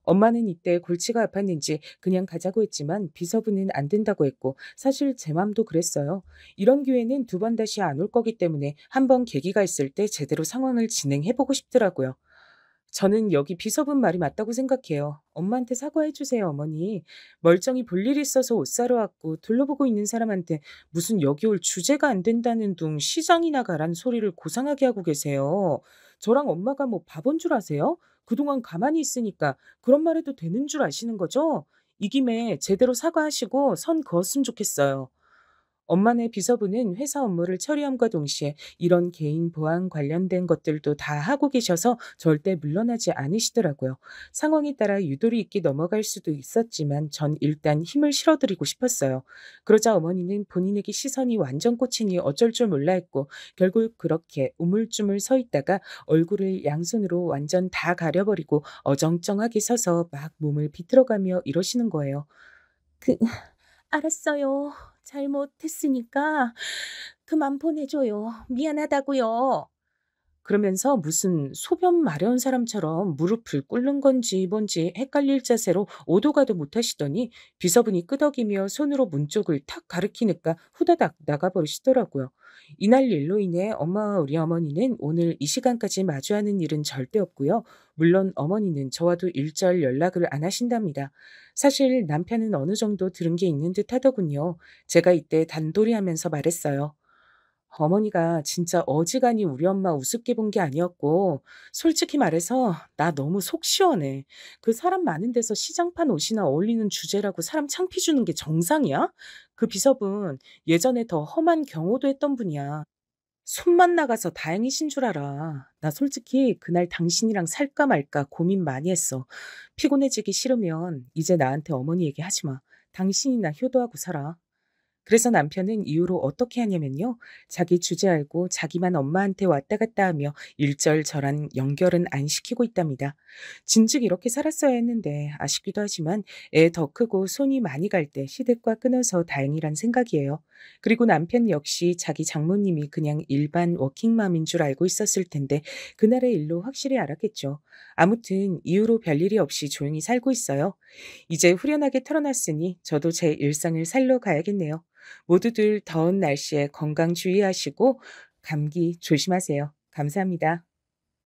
엄마는 이때 골치가 아팠는지 그냥 가자고 했지만 비서부는 안 된다고 했고 사실 제 맘도 그랬어요. 이런 기회는 두 번 다시 안 올 거기 때문에 한 번 계기가 있을 때 제대로 상황을 진행해보고 싶더라고요. 저는 여기 비서분 말이 맞다고 생각해요. 엄마한테 사과해 주세요, 어머니. 멀쩡히 볼 일 있어서 옷 사러 왔고 둘러보고 있는 사람한테 무슨 여기 올 주제가 안 된다는 둥 시장이나 가란 소리를 고상하게 하고 계세요. 저랑 엄마가 뭐 바본 줄 아세요? 그동안 가만히 있으니까 그런 말 해도 되는 줄 아시는 거죠? 이 김에 제대로 사과하시고 선 그었으면 좋겠어요. 엄마네 비서부는 회사 업무를 처리함과 동시에 이런 개인 보안 관련된 것들도 다 하고 계셔서 절대 물러나지 않으시더라고요. 상황에 따라 유도리 있게 넘어갈 수도 있었지만 전 일단 힘을 실어드리고 싶었어요. 그러자 어머니는 본인에게 시선이 완전 꽂히니 어쩔 줄 몰라 했고 결국 그렇게 우물쭈물 서 있다가 얼굴을 양손으로 완전 다 가려버리고 어정쩡하게 서서 막 몸을 비틀어가며 이러시는 거예요. 그 알았어요. 잘못했으니까 그만 보내줘요. 미안하다고요. 그러면서 무슨 소변 마려운 사람처럼 무릎을 꿇는 건지 뭔지 헷갈릴 자세로 오도 가도 못하시더니 비서분이 끄덕이며 손으로 문 쪽을 탁 가리키니까 후다닥 나가버리시더라고요. 이날 일로 인해 엄마와 우리 어머니는 오늘 이 시간까지 마주하는 일은 절대 없고요. 물론 어머니는 저와도 일절 연락을 안 하신답니다. 사실 남편은 어느 정도 들은 게 있는 듯 하더군요. 제가 이때 단도리 하면서 말했어요. 어머니가 진짜 어지간히 우리 엄마 우습게 본 게 아니었고 솔직히 말해서 나 너무 속 시원해. 그 사람 많은 데서 시장판 옷이나 어울리는 주제라고 사람 창피 주는 게 정상이야? 그 비서분 예전에 더 험한 경호도 했던 분이야. 손만 나가서 다행이신 줄 알아. 나 솔직히 그날 당신이랑 살까 말까 고민 많이 했어. 피곤해지기 싫으면 이제 나한테 어머니 얘기하지 마. 당신이나 효도하고 살아. 그래서 남편은 이후로 어떻게 하냐면요. 자기 주제 알고 자기만 엄마한테 왔다 갔다 하며 일절 저랑 연결은 안 시키고 있답니다. 진즉 이렇게 살았어야 했는데 아쉽기도 하지만 애 더 크고 손이 많이 갈 때 시댁과 끊어서 다행이란 생각이에요. 그리고 남편 역시 자기 장모님이 그냥 일반 워킹맘인 줄 알고 있었을 텐데 그날의 일로 확실히 알았겠죠. 아무튼 이후로 별일이 없이 조용히 살고 있어요. 이제 후련하게 털어놨으니 저도 제 일상을 살러 가야겠네요. 모두들 더운 날씨에 건강 주의하시고 감기 조심하세요. 감사합니다.